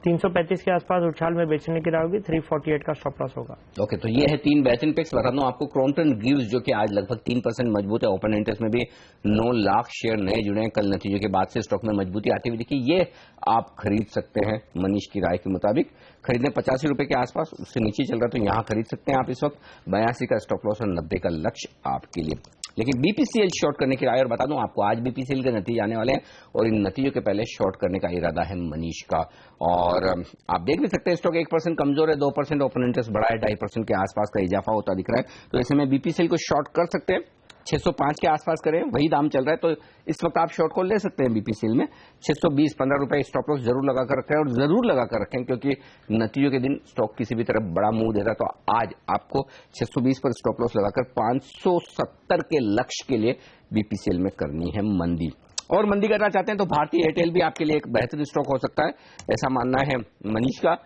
335 के आसपास उछाल में बेचने की राह होगी, 348 का स्टॉप लॉस होगा। ओके, तो ये है 3 बेहतरीन पिक्स। बता दूं आपको क्रॉम्पटन ग्रीव्स जो कि आज लगभग 3% मजबूत है, ओपन इंटरेस्ट में भी 9 लाख शेयर नए जुड़े हैं, कल नतीजों के बाद से स्टॉक में मजबूती आती हुई दिखी। ये आप खरीद सकते हैं मनीष की राय के मुताबिक, खरीदने 85 रुपए के आसपास, उससे नीचे चल रहा है तो यहां खरीद सकते हैं आप इस वक्त। 82 का स्टॉप लॉस और 90 का लक्ष्य आपके लिए। लेकिन बीपीसीएल शॉर्ट करने की राय, और बता दूं आपको आज बीपीसीएल के नतीजे आने वाले हैं और इन नतीजों के पहले शॉर्ट करने का इरादा है मनीष का। और आप देख भी सकते हैं स्टॉक 1% कमजोर है, 2% ओपन इंटरेस्ट बढ़ा है, 2.5% के आसपास का इजाफा होता दिख रहा है, तो ऐसे में बीपीसीएल को शॉर्ट कर सकते हैं। 605 के आसपास करें, वही दाम चल रहा है, तो इस वक्त आप शॉर्ट कॉल ले सकते हैं बीपीसीएल में। 620-15 रुपए स्टॉप लॉस जरूर लगा कर रखें, और जरूर लगा कर रखें क्योंकि नतीजों के दिन स्टॉक किसी भी तरफ बड़ा मुंह देता है। तो आज आपको 620 पर स्टॉप लॉस लगाकर 570 के लक्ष्य के लिए बीपीसीएल में करनी है मंदी। और मंदी करना चाहते हैं तो भारतीय एयरटेल भी आपके लिए एक बेहतरीन स्टॉक हो सकता है, ऐसा मानना है मनीष का।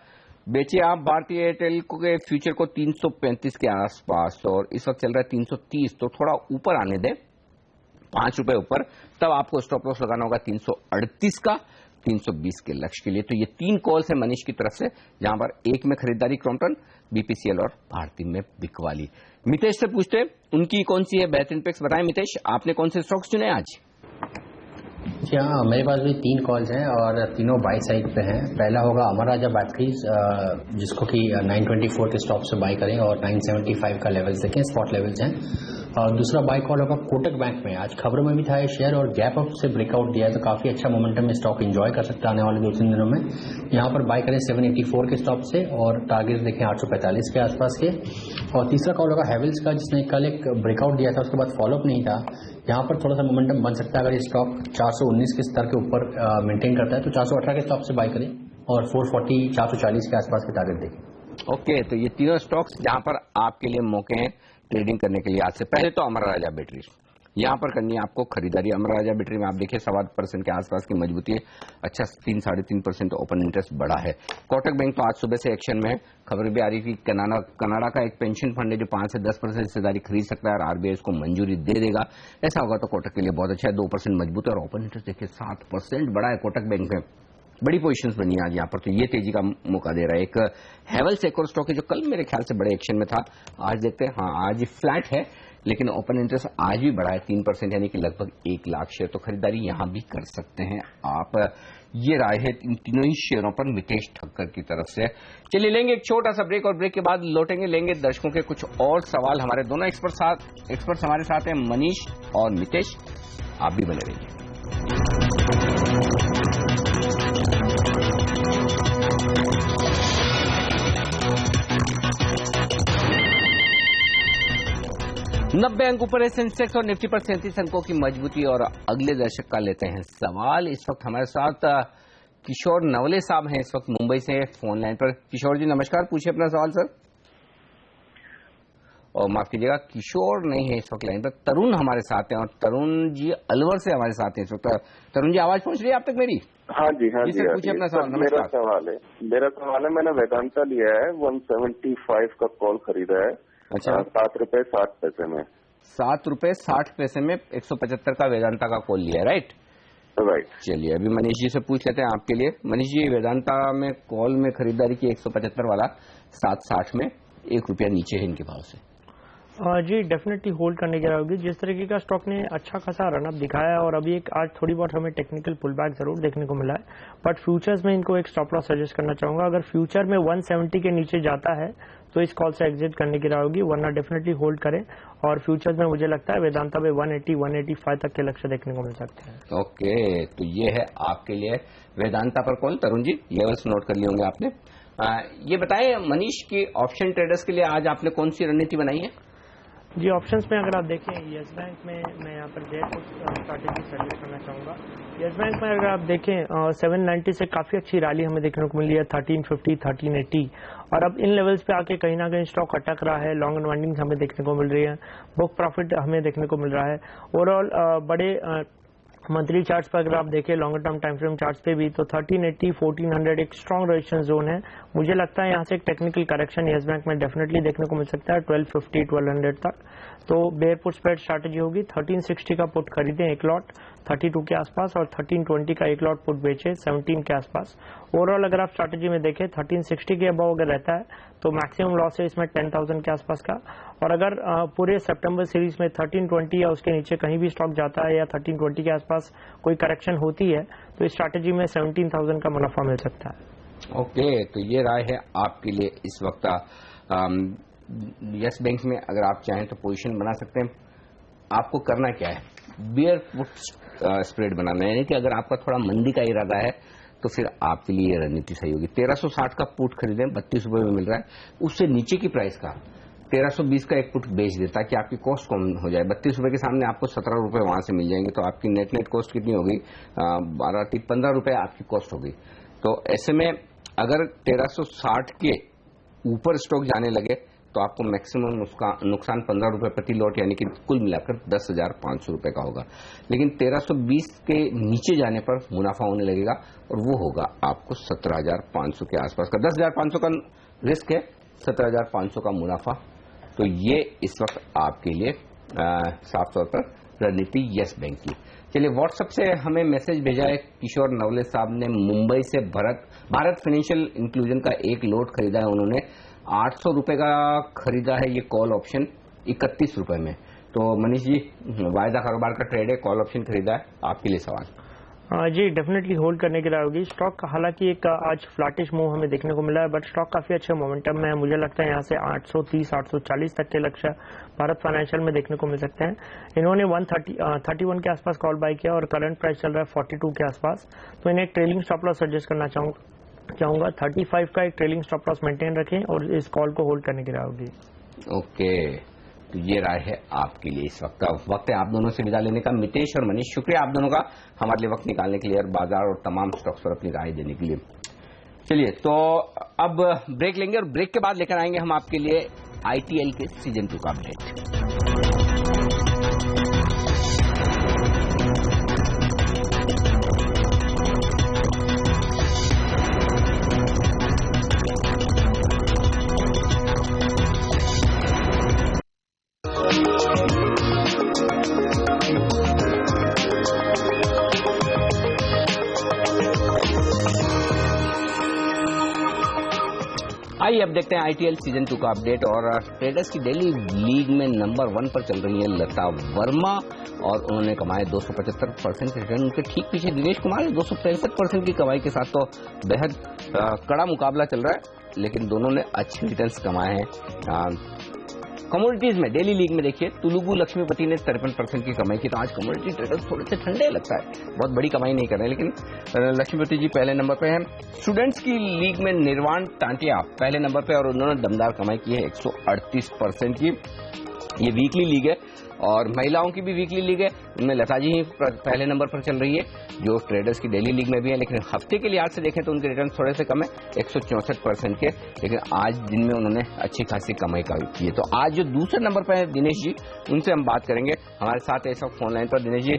बेचिए आप भारतीय एयरटेल के फ्यूचर को 335 के आसपास, और इस वक्त चल रहा है 330, तो थोड़ा ऊपर आने दें 5 रुपए ऊपर, तब आपको स्टॉप लॉस लगाना होगा 338 का 320 के लक्ष्य के लिए। तो ये 3 कॉल्स है मनीष की तरफ से, जहां पर एक में खरीदारी क्रॉम्पटन, बीपीसीएल और भारती में बिकवाली। मितेश से पूछते उनकी कौन सी है बेहतरीन पिक्स, बताएं मितेश आपने कौन से स्टॉक्स चुने आज? जी हाँ, मेरे पास भी 3 कॉल्स हैं और तीनों बाई साइड पे हैं। पहला होगा अमर राजा बैटरीज, जिसको कि 924 के स्टॉप से बाई करें और 975 का लेवल्स देखें, स्पॉट लेवल्स हैं। और दूसरा बाई कॉल होगा कोटक बैंक में। आज खबरों में भी था ये शेयर और गैप अप से ब्रेकआउट दिया है, तो काफी अच्छा मोमेंटम में स्टॉक एंजॉय कर सकता है आने वाले 2-3 दिनों में। यहाँ पर बाई करें 784 के स्टॉप से और टारगेट देखें 845 के आसपास के। और तीसरा कॉल होगा हैवेल्स का, जिसने कल एक ब्रेकआउट दिया था, उसके बाद फॉलोअप नहीं था। यहाँ पर थोड़ा सा मोमेंटम बन सकता है अगर ये स्टॉक 419 के स्तर के ऊपर मेंटेन करता है, तो 418 के स्टॉक से बाई करें और 440 440 के आसपास के टारगेट देखें। ओके, तो ये तीनों स्टॉक्स जहां पर आपके लिए मौके हैं ट्रेडिंग करने के लिए। आज से पहले तो अमर राजा बैटरी, यहां पर करनी है आपको खरीदारी। अमर राजा बैटरी में आप देखिए 7.25% के आसपास की मजबूती है। अच्छा 3-3.5% ओपन इंटरेस्ट बढ़ा है। कोटक बैंक तो आज सुबह से एक्शन में है। खबर भी आ रही थी कनाडा का एक पेंशन फंड है जो 5 से 10% हिस्सेदारी खरीद सकता है और आरबीआई इसको मंजूरी दे देगा। ऐसा होगा तो कोटक के लिए बहुत अच्छा है। 2% मजबूत है और ओपन इंटरेस्ट देखिए 7% बढ़ा है कोटक बैंक में। बड़ी पोजीशंस बनी आज यहाँ पर, तो ये तेजी का मौका दे रहा है। एक हैवेल्स एक और स्टॉक है जो कल मेरे ख्याल से बड़े एक्शन में था, आज देखते हैं। हाँ, आज फ्लैट है लेकिन ओपन इंटरेस्ट आज भी बढ़ा है 3%, यानी कि लगभग 1 लाख शेयर, तो खरीदारी यहां भी कर सकते हैं आप। ये राय है इन तीनों ही शेयरों पर मितेश ठक्कर की तरफ से। चलिए लेंगे एक छोटा सा ब्रेक और ब्रेक के बाद लौटेंगे, लेंगे दर्शकों के कुछ और सवाल। हमारे दोनों एक्सपर्ट्स हमारे साथ हैं, मनीष और मितेश। आप भी बने रहिए। 90 अंक ऊपर है सेंसेक्स और निफ्टी पर 37 अंकों की मजबूती। और अगले दर्शक का लेते हैं सवाल। इस वक्त हमारे साथ किशोर नवले साहब हैं, इस वक्त मुंबई से फोन लाइन पर। किशोर जी नमस्कार, पूछिए अपना सवाल सर। और माफ कीजिएगा, किशोर नहीं है इस वक्त लाइन पर, तरुण हमारे साथ हैं और तरुण जी अलवर से हमारे साथ हैं इस वक्त। तरुण जी आवाज पहुंच रही है आप तक मेरी? हाँ जी, हाँ जी, पूछिए अपना सवाल। मेरा सवाल है, मैंने वेदांता लिया है, 175 का कॉल खरीदा है। अच्छा, 7 रुपए 60 पैसे में। 7 रुपए 60 पैसे में 175 का वेदांता का कॉल लिया है, राइट? राइट। चलिए अभी मनीष जी से पूछ लेते हैं आपके लिए। मनीष जी, वेदांता में कॉल में खरीदारी की 175 वाला 760 में 1 रुपया नीचे है इनके भाव से। जी डेफिनेटली होल्ड करने की होगी। जिस तरीके का स्टॉक ने अच्छा खासा रनअप दिखाया है और अभी एक आज थोड़ी बहुत हमें टेक्निकल पुल बैक जरूर देखने को मिला है, बट फ्यूचर्स में इनको एक स्टॉप लॉस सजेस्ट करना चाहूंगा। अगर फ्यूचर में 170 के नीचे जाता है तो इस कॉल से एग्जिट करने की होगी, वरना डेफिनेटली होल्ड करें। और फ्यूचर्स में मुझे लगता है वेदांता में 180-185 तक के लक्ष्य देखने को मिल सकते हैं। ओके, तो ये है आपके लिए वेदांता पर call. Tarun ji levels note कर लिए होंगे आपने। ये बताएं मनीष की ऑप्शन ट्रेडर्स के लिए आज आपने कौन सी रणनीति बनाई है? जी ऑप्शंस में अगर आप देखें येस बैंक में मैं यहाँ पर जयपुर स्ट्रैटेजी सजेस्ट करना चाहूँगा। येस बैंक में अगर आप देखें 790 से काफ़ी अच्छी रैली हमें देखने को मिली है, 1350 1380, और अब इन लेवल्स पे आके कहीं ना कहीं स्टॉक अटक रहा है। लॉन्ग अनवाइंडिंग हमें देखने को मिल रही है, बुक प्रॉफिट हमें देखने को मिल रहा है। ओवरऑल बड़े मंथली चार्ट्स पर अगर आप देखें longer term time frame charts पे भी, तो 1380 1400 एक स्ट्रॉन्ग रेजिस्टेंस जोन है। मुझे लगता है यहाँ से एक टेक्निकल करेक्शन येस बैंक में डेफिनेटली देखने को मिल सकता है 1250 1200 तक। तो बेयर पुट स्प्रेड स्ट्रैटेजी होगी। 1360 का पुट खरीदें एक लॉट 32 के आसपास और 1320 का एक लॉट पुट बेचे 17 के आसपास। ओवरऑल अगर आप स्ट्रैटेजी में देखें 1360 के अबव अगर रहता है तो मैक्सिमम लॉस है इसमें 10,000 के आसपास का। और अगर पूरे सितंबर सीरीज में 1320 या उसके नीचे कहीं भी स्टॉक जाता है या 1320 के आसपास कोई करेक्शन होती है तो इस स्ट्रैटेजी में 17,000 का मुनाफा मिल सकता है। ओके, तो ये राय है आपके लिए इस वक्त। यस बैंक में अगर आप चाहें तो पोजीशन बना सकते हैं। आपको करना क्या है, बियर पुट स्प्रेड बनाना है, यानी कि अगर आपका थोड़ा मंदी का इरादा है तो फिर आपके लिए रणनीति सही होगी। 1360 का पुट खरीदें, 32 रुपए में मिल रहा है। उससे नीचे की प्राइस का 1320 का एक पुट बेच दे ताकि आपकी कॉस्ट कम हो जाए। 32 रुपए के सामने आपको 17 रुपए वहां से मिल जाएंगे, तो आपकी नेट कॉस्ट कितनी होगी? 15 रुपए आपकी कॉस्ट होगी। तो ऐसे में अगर 1360 के ऊपर स्टॉक जाने लगे तो आपको मैक्सिमम उसका नुकसान 15 रुपए प्रति लॉट, यानी कि कुल मिलाकर 10,500 रुपए का होगा। लेकिन 1320 के नीचे जाने पर मुनाफा होने लगेगा और वो होगा आपको 17,500 के आसपास का। 10,500 का रिस्क है, 17,500 का मुनाफा। तो ये इस वक्त आपके लिए साफ तौर पर रणनीति यस बैंक की। चलिए व्हाट्सएप से हमें मैसेज भेजा है किशोर नवले साहब ने, मुंबई से भारत फाइनेंशियल इंक्लूजन का एक लॉट खरीदा है उन्होंने। 800 रुपए का खरीदा है ये कॉल ऑप्शन 31 रुपए में। तो मनीष जी वायदा कारोबार का ट्रेड है, कॉल ऑप्शन खरीदा है, आपके लिए सवाल। जी डेफिनेटली होल्ड करने की राय होगी। स्टॉक हालांकि एक आज फ्लैटिश मूव हमें देखने को मिला है, बट स्टॉक काफी अच्छे मोमेंटम में है। मुझे लगता है यहाँ से 830 840 तक के लक्ष्य भारत फाइनेंशियल में देखने को मिल सकते हैं। इन्होंने 131 के आसपास कॉल बाय किया और करंट प्राइस चल रहा है 42 के आसपास, तो इन्हें ट्रेलिंग स्टॉप लॉस सजेस्ट करना चाहूंगा। 35 का एक ट्रेलिंग स्टॉप लॉस मेंटेन रखें और इस कॉल को होल्ड करने की राय होगी। ओके, तो ये राय है आपके लिए। इस वक्त है आप दोनों से विदा लेने का। मितेश और मनीष, शुक्रिया आप दोनों का हमारे लिए वक्त निकालने के लिए और बाजार और तमाम स्टॉक्स पर अपनी राय देने के लिए। चलिए, तो अब ब्रेक लेंगे और ब्रेक के बाद लेकर आएंगे हम आपके लिए ITL के सीजन 2 का अपडेट। आइए अब देखते हैं ITL सीजन 2 का अपडेट। और ट्रेडर्स की डेली लीग में नंबर 1 पर चल रही है लता वर्मा और उन्होंने कमाए 275% के रिटर्न। उनके ठीक पीछे दिनेश कुमार 263% की कमाई के साथ। तो बेहद कड़ा मुकाबला चल रहा है, लेकिन दोनों ने अच्छे रिटर्न्स कमाए हैं। कमोडिटीज में डेली लीग में देखिए, तुलुगु लक्ष्मीपति ने 53% की कमाई की। तो आज कमोडिटी ट्रेडर्स थोड़े से ठंडे लगता है, बहुत बड़ी कमाई नहीं कर रहे हैं, लेकिन लक्ष्मीपति जी पहले नंबर पे हैं। स्टूडेंट्स की लीग में निर्वाण टांटिया पहले नंबर पे और उन्होंने दमदार कमाई की है 138% की। ये वीकली लीग है और महिलाओं की भी वीकली लीग है, उनमें लता जी ही पहले नंबर पर चल रही है, जो ट्रेडर्स की डेली लीग में भी है। लेकिन हफ्ते के लिहाज से देखें तो उनके रिटर्न थोड़े से कम है 164% के, लेकिन आज दिन में उन्होंने अच्छी खासी कमाई की है। तो आज जो दूसरे नंबर पर है दिनेश जी, उनसे हम बात करेंगे। हमारे साथ इस वक्त फोन लाइन पर दिनेश जी,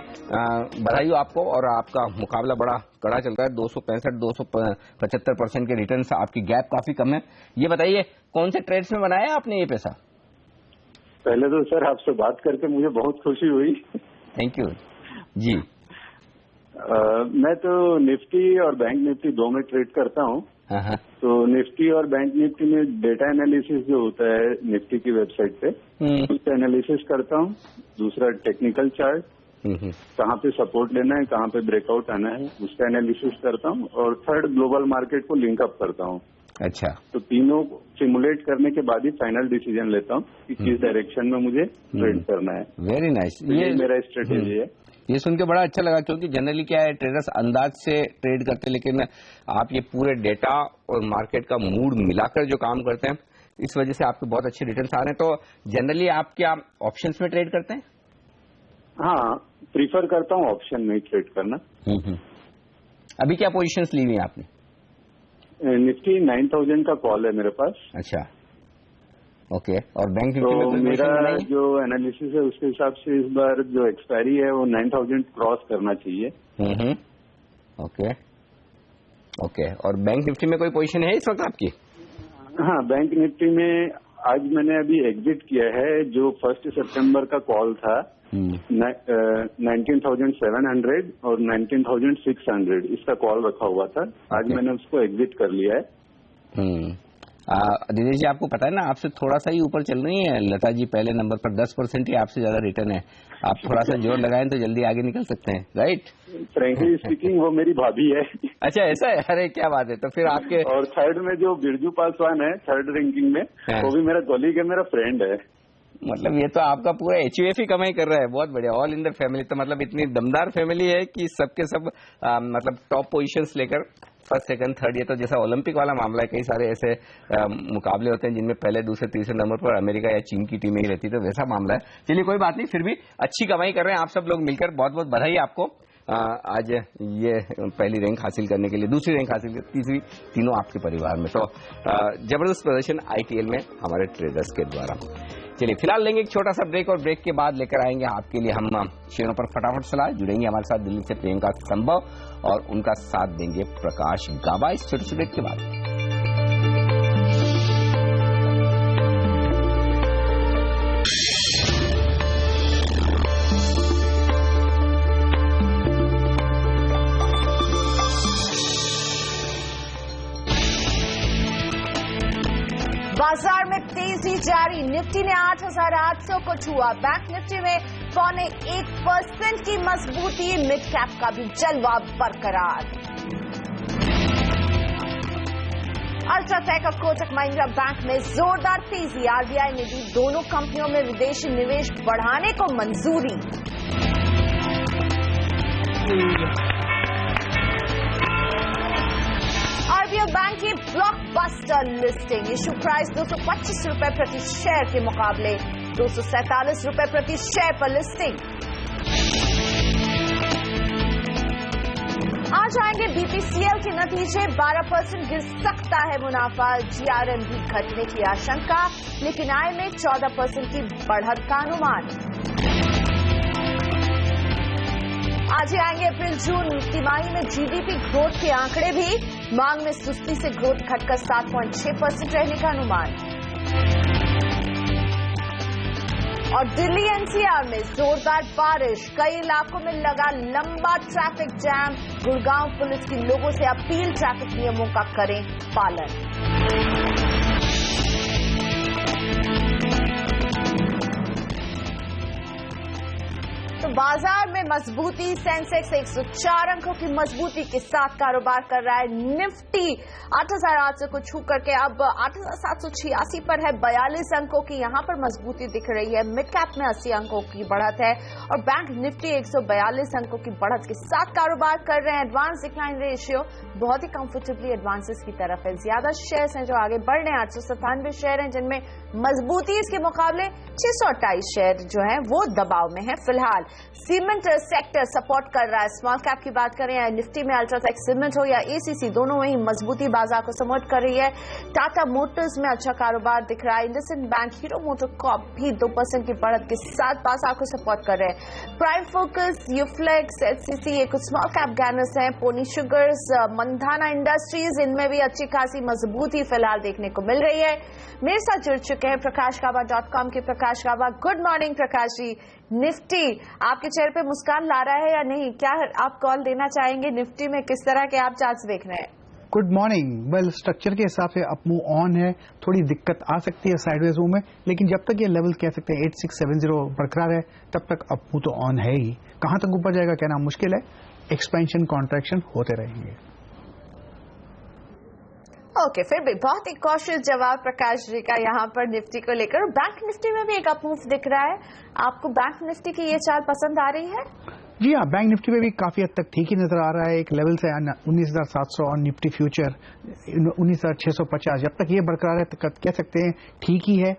बधाई हो आपको। और आपका मुकाबला बड़ा कड़ा चल रहा है, 265-275% के रिटर्न, आपकी गैप काफी कम है। ये बताइए कौन से ट्रेड्स में बनाया आपने ये पैसा? पहले तो सर आपसे बात करके मुझे बहुत खुशी हुई। थैंक यू जी। मैं तो निफ्टी और बैंक निफ्टी दो में ट्रेड करता हूँ। तो निफ्टी और बैंक निफ्टी में डेटा एनालिसिस जो होता है निफ्टी की वेबसाइट पे, उसका एनालिसिस करता हूँ। दूसरा टेक्निकल चार्ट, कहाँ पे सपोर्ट लेना है, कहाँ पे ब्रेकआउट आना है, उसका एनालिसिस करता हूँ। और थर्ड ग्लोबल मार्केट को लिंक अप करता हूँ। अच्छा, तो तीनों सिमुलेट करने के बाद ही फाइनल डिसीजन लेता हूँ कि किस डायरेक्शन में मुझे ट्रेड करना है। वेरी नाइस, ये मेरा स्ट्रेटेजी है। ये सुन के बड़ा अच्छा लगा, क्योंकि जनरली क्या है, ट्रेडर्स अंदाज से ट्रेड करते हैं, लेकिन आप ये पूरे डेटा और मार्केट का मूड मिलाकर जो काम करते हैं, इस वजह से आपके बहुत अच्छे रिटर्न्स आ रहे हैं। तो जनरली आप क्या ऑप्शंस में ट्रेड करते हैं? हाँ, प्रीफर करता हूँ ऑप्शन में ट्रेड करना। अभी क्या पोजीशंस ली हुई है आपने? निफ्टी 9000 का कॉल है मेरे पास। अच्छा, ओके। और बैंक निफ्टी तो में मेरा जो एनालिसिस है उसके हिसाब से इस बार जो एक्सपायरी है वो 9000 क्रॉस करना चाहिए। Okay okay. और बैंक निफ्टी में कोई पोजीशन है इस वक्त आपकी? हाँ, बैंक निफ्टी में आज मैंने अभी एग्जिट किया है। जो 1 सितंबर का कॉल था 19,700 और 19,600, इसका कॉल रखा हुआ था। आज मैंने उसको एग्जिट कर लिया है। दिनेश जी, आपको पता है ना, आपसे थोड़ा सा ही ऊपर चल रही है लता जी पहले नंबर पर, 10% ही आपसे ज्यादा रिटर्न है। आप थोड़ा सा जोर लगाएं तो जल्दी आगे निकल सकते हैं, राइट? फ्रैंकली स्पीकिंग वो मेरी भाभी है। अच्छा, ऐसा है? अरे क्या बात है। तो फिर आपके और थर्ड में जो बिरजू पासवान है थर्ड रैंकिंग में, वो भी मेरा कॉलीग है, मेरा फ्रेंड है। मतलब ये तो आपका पूरा HUF ही कमाई कर रहा है। बहुत बढ़िया, ऑल इन द फैमिली। तो मतलब इतनी दमदार फैमिली है कि सबके सब मतलब टॉप पोजीशंस लेकर फर्स्ट सेकंड थर्ड। ये तो जैसा ओलंपिक वाला मामला है, कई सारे ऐसे मुकाबले होते हैं जिनमें पहले दूसरे तीसरे नंबर पर अमेरिका या चीन की टीमें ही रहती है, तो वैसा मामला है। चलिए कोई बात नहीं, फिर भी अच्छी कमाई कर रहे हैं आप सब लोग मिलकर। बहुत बहुत बधाई आपको आज ये पहली रैंक हासिल करने के लिए, दूसरी रैंक हासिल कर, तीसरी, तीनों आपके परिवार में। तो जबरदस्त प्रदर्शन ITL में हमारे ट्रेडर्स के द्वारा। चलिए फिलहाल लेंगे एक छोटा सा ब्रेक और ब्रेक के बाद लेकर आएंगे आपके लिए हम शेयरों पर फटाफट सलाह। जुड़ेंगे हमारे साथ दिल्ली से प्रियंका संभव और उनका साथ देंगे प्रकाश गाबा इस छोटे से ब्रेक के बाद। बाजार में तेजी जारी, निफ्टी ने 8,800 को छुआ। बैंक निफ्टी में 0.1% की मजबूती, मिड कैप का भी जलवा बरकरार। अल्ट्राटेक और कोटक महिंद्रा बैंक में जोरदार तेजी, आरबीआई ने दी दोनों कंपनियों में विदेशी निवेश बढ़ाने को मंजूरी। आरबीएल बैंक की ब्लॉकबस्टर लिस्टिंग, इशू प्राइस 225 रुपए प्रति शेयर के मुकाबले 247 रुपए प्रति शेयर पर लिस्टिंग। आज आएंगे बीपीसीएल के नतीजे, 12% गिर सकता है मुनाफा, जीआरएम भी घटने की आशंका, लेकिन आय में 14% की बढ़त का अनुमान। आज ही आएंगे अप्रैल जून तिमाही में जीडीपी ग्रोथ के आंकड़े भी, मांग में सुस्ती से ग्रोथ घटकर 7.6% रहने का अनुमान। और दिल्ली एनसीआर में जोरदार बारिश, कई इलाकों में लगा लंबा ट्रैफिक जैम, गुड़गांव पुलिस की लोगों से अपील, ट्रैफिक नियमों का करें पालन। तो बाजार में मजबूती, सेंसेक्स 104 अंकों की मजबूती के साथ कारोबार कर रहा है। निफ्टी 8,800 को छू करके अब 8,786 पर है, 42 अंकों की यहां पर मजबूती दिख रही है। मिड कैप में 80 अंकों की बढ़त है और बैंक निफ्टी 142 अंकों की बढ़त के साथ कारोबार कर रहे हैं। एडवांस डिक्लाइन रेशियो बहुत ही कंफर्टेबली एडवांसेस की तरफ है। ज्यादा शेयर्स हैं जो आगे बढ़ रहे हैं, 897 शेयर हैं जिनमें मजबूती, इसके मुकाबले 628 शेयर जो है वो दबाव में है फिलहाल। सीमेंट सेक्टर सपोर्ट कर रहा है। स्मॉल कैप की बात करें या निफ्टी में अल्ट्राटेक सीमेंट हो या एसीसी, दोनों में ही मजबूती बाजार को सपोर्ट कर रही है। टाटा मोटर्स में अच्छा कारोबार दिख रहा है। IndusInd bank, hero motor Corp भी 2% की बढ़त के साथ बाजार को सपोर्ट कर रहे हैं। प्राइम फोकस, यूफ्लेक्स, एचसीसी ये कुछ स्मॉल कैप गैनर्स हैं। पोनी शुगर्स, मंधाना इंडस्ट्रीज, इनमें भी अच्छी खासी मजबूती फिलहाल देखने को मिल रही है। मेरे साथ जुड़ चुके हैं प्रकाशगाबा.com के प्रकाश गाबा। Good morning Prakash ji. Nifty आपके चेहरे पे मुस्कान ला रहा है या नहीं, क्या आप कॉल देना चाहेंगे? निफ्टी में किस तरह के आप चार्ट्स देख रहे हैं? Good morning. वेल, स्ट्रक्चर के हिसाब से अप मूव ऑन है, थोड़ी दिक्कत आ सकती है साइडवेज मूव में, लेकिन जब तक ये लेवल कह सकते हैं 8670 बरकरार है तब तक अप मूव तो ऑन है ही। कहां तक ऊपर जाएगा कहना मुश्किल है, एक्सपेंशन कॉन्ट्रैक्शन होते रहेंगे। ओके, फिर भी बहुत ही कॉशियस जवाब प्रकाश जी का यहाँ पर निफ्टी को लेकर। बैंक निफ्टी में भी एक अप मूव दिख रहा है, आपको बैंक निफ्टी की ये चाल पसंद आ रही है? जी हाँ, बैंक निफ्टी में भी काफी हद तक ठीक ही नजर आ रहा है। एक लेवल से 19,700 और निफ्टी फ्यूचर 19,650, जब तक ये बरकरार है तो कह सकते हैं ठीक ही है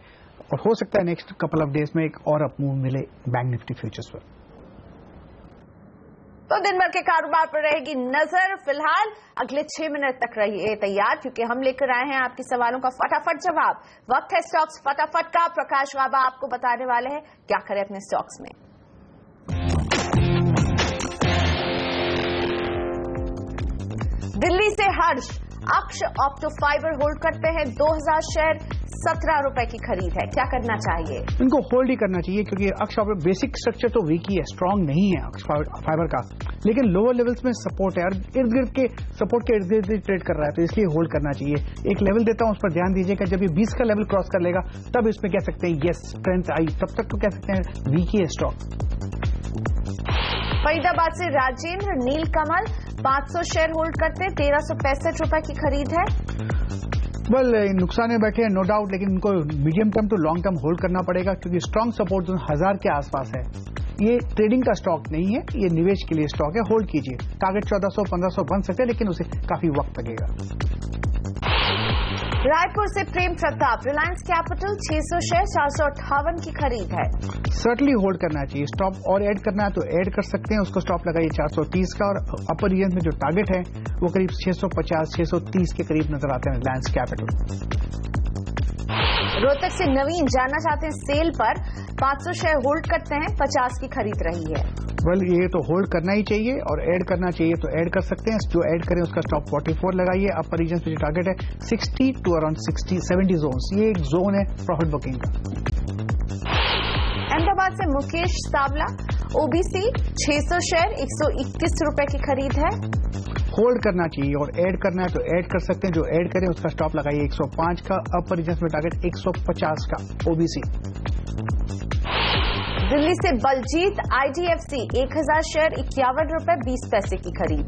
और हो सकता है नेक्स्ट कपल ऑफ डेज में एक और अप मूव मिले बैंक निफ्टी फ्यूचर्स पर। तो दिन भर के कारोबार पर रहेगी नजर। फिलहाल अगले 6 मिनट तक रहिए तैयार, क्योंकि हम लेकर आए हैं आपके सवालों का फटाफट जवाब। वक्त है स्टॉक्स फटाफट का। प्रकाश गाबा आपको बताने वाले हैं क्या करें अपने स्टॉक्स में। दिल्ली से हर्ष, अक्ष ऑप्टो फाइबर होल्ड करते हैं 2000 शेयर, 17 रुपए की खरीद है, क्या करना चाहिए? इनको होल्ड ही करना चाहिए क्योंकि अक्ष बेसिक स्ट्रक्चर तो वीक ही है, स्ट्रांग नहीं है अक्ष फाइबर का, लेकिन लोअर लेवल्स में सपोर्ट है और इर्द गिर्द के सपोर्ट के इर्द गिर्द ट्रेड कर रहा है, तो इसलिए होल्ड करना चाहिए। एक लेवल देता हूं, उस पर ध्यान दीजिएगा, जब ये 20 का लेवल क्रॉस कर लेगा तब इसमें कह सकते हैं यस स्ट्रेंथ आई, तब तक तो कह सकते हैं वीक ही है स्टॉक। फरीदाबाद से राजेंद्र, नीलकमल 500 शेयर होल्ड करते हैं, 1365 रुपए की खरीद है। वेल, नुकसान में बैठे हैं नो डाउट, लेकिन उनको medium term to long term hold करना पड़ेगा क्योंकि स्ट्रांग सपोर्ट 1000 के आसपास है। ये ट्रेडिंग का स्टॉक नहीं है, ये निवेश के लिए स्टॉक है, होल्ड कीजिए। टारगेट 1400-1500 बन सकते हैं, लेकिन उसे काफी वक्त लगेगा। रायपुर से प्रेम प्रताप, रिलायंस कैपिटल 600 शेयर, 458 की खरीद है। सर्टनली होल्ड करना चाहिए। स्टॉप और ऐड करना है तो ऐड कर सकते हैं, उसको स्टॉप लगाइए 430 का, और अपर रीजन में जो टारगेट है वो करीब 650-630 के करीब नजर आते हैं रिलायंस कैपिटल। रोहतक से नवीन, जानना चाहते हैं सेल पर 500 शेयर होल्ड करते हैं, 50 की खरीद रही है। वेल, ये तो होल्ड करना ही चाहिए और ऐड करना चाहिए तो ऐड कर सकते हैं, जो ऐड करें उसका स्टॉप 44 लगाइए। अपर रीजन पे जो टारगेट है 60 टू अराउंड 60-70 जोन्स, ये एक जोन है प्रॉफिट बुकिंग का। अहमदाबाद से मुकेश सावला, ओबीसी 600 शेयर, 121 रुपए की खरीद है। होल्ड करना चाहिए और ऐड करना है तो ऐड कर सकते हैं, जो ऐड करें उसका स्टॉप लगाइए 105 का, अपर रीजन में टारगेट 150 का ओबीसी। दिल्ली से बलजीत, आईडीएफसी 1000 शेयर 51 रुपए 20 पैसे की खरीद।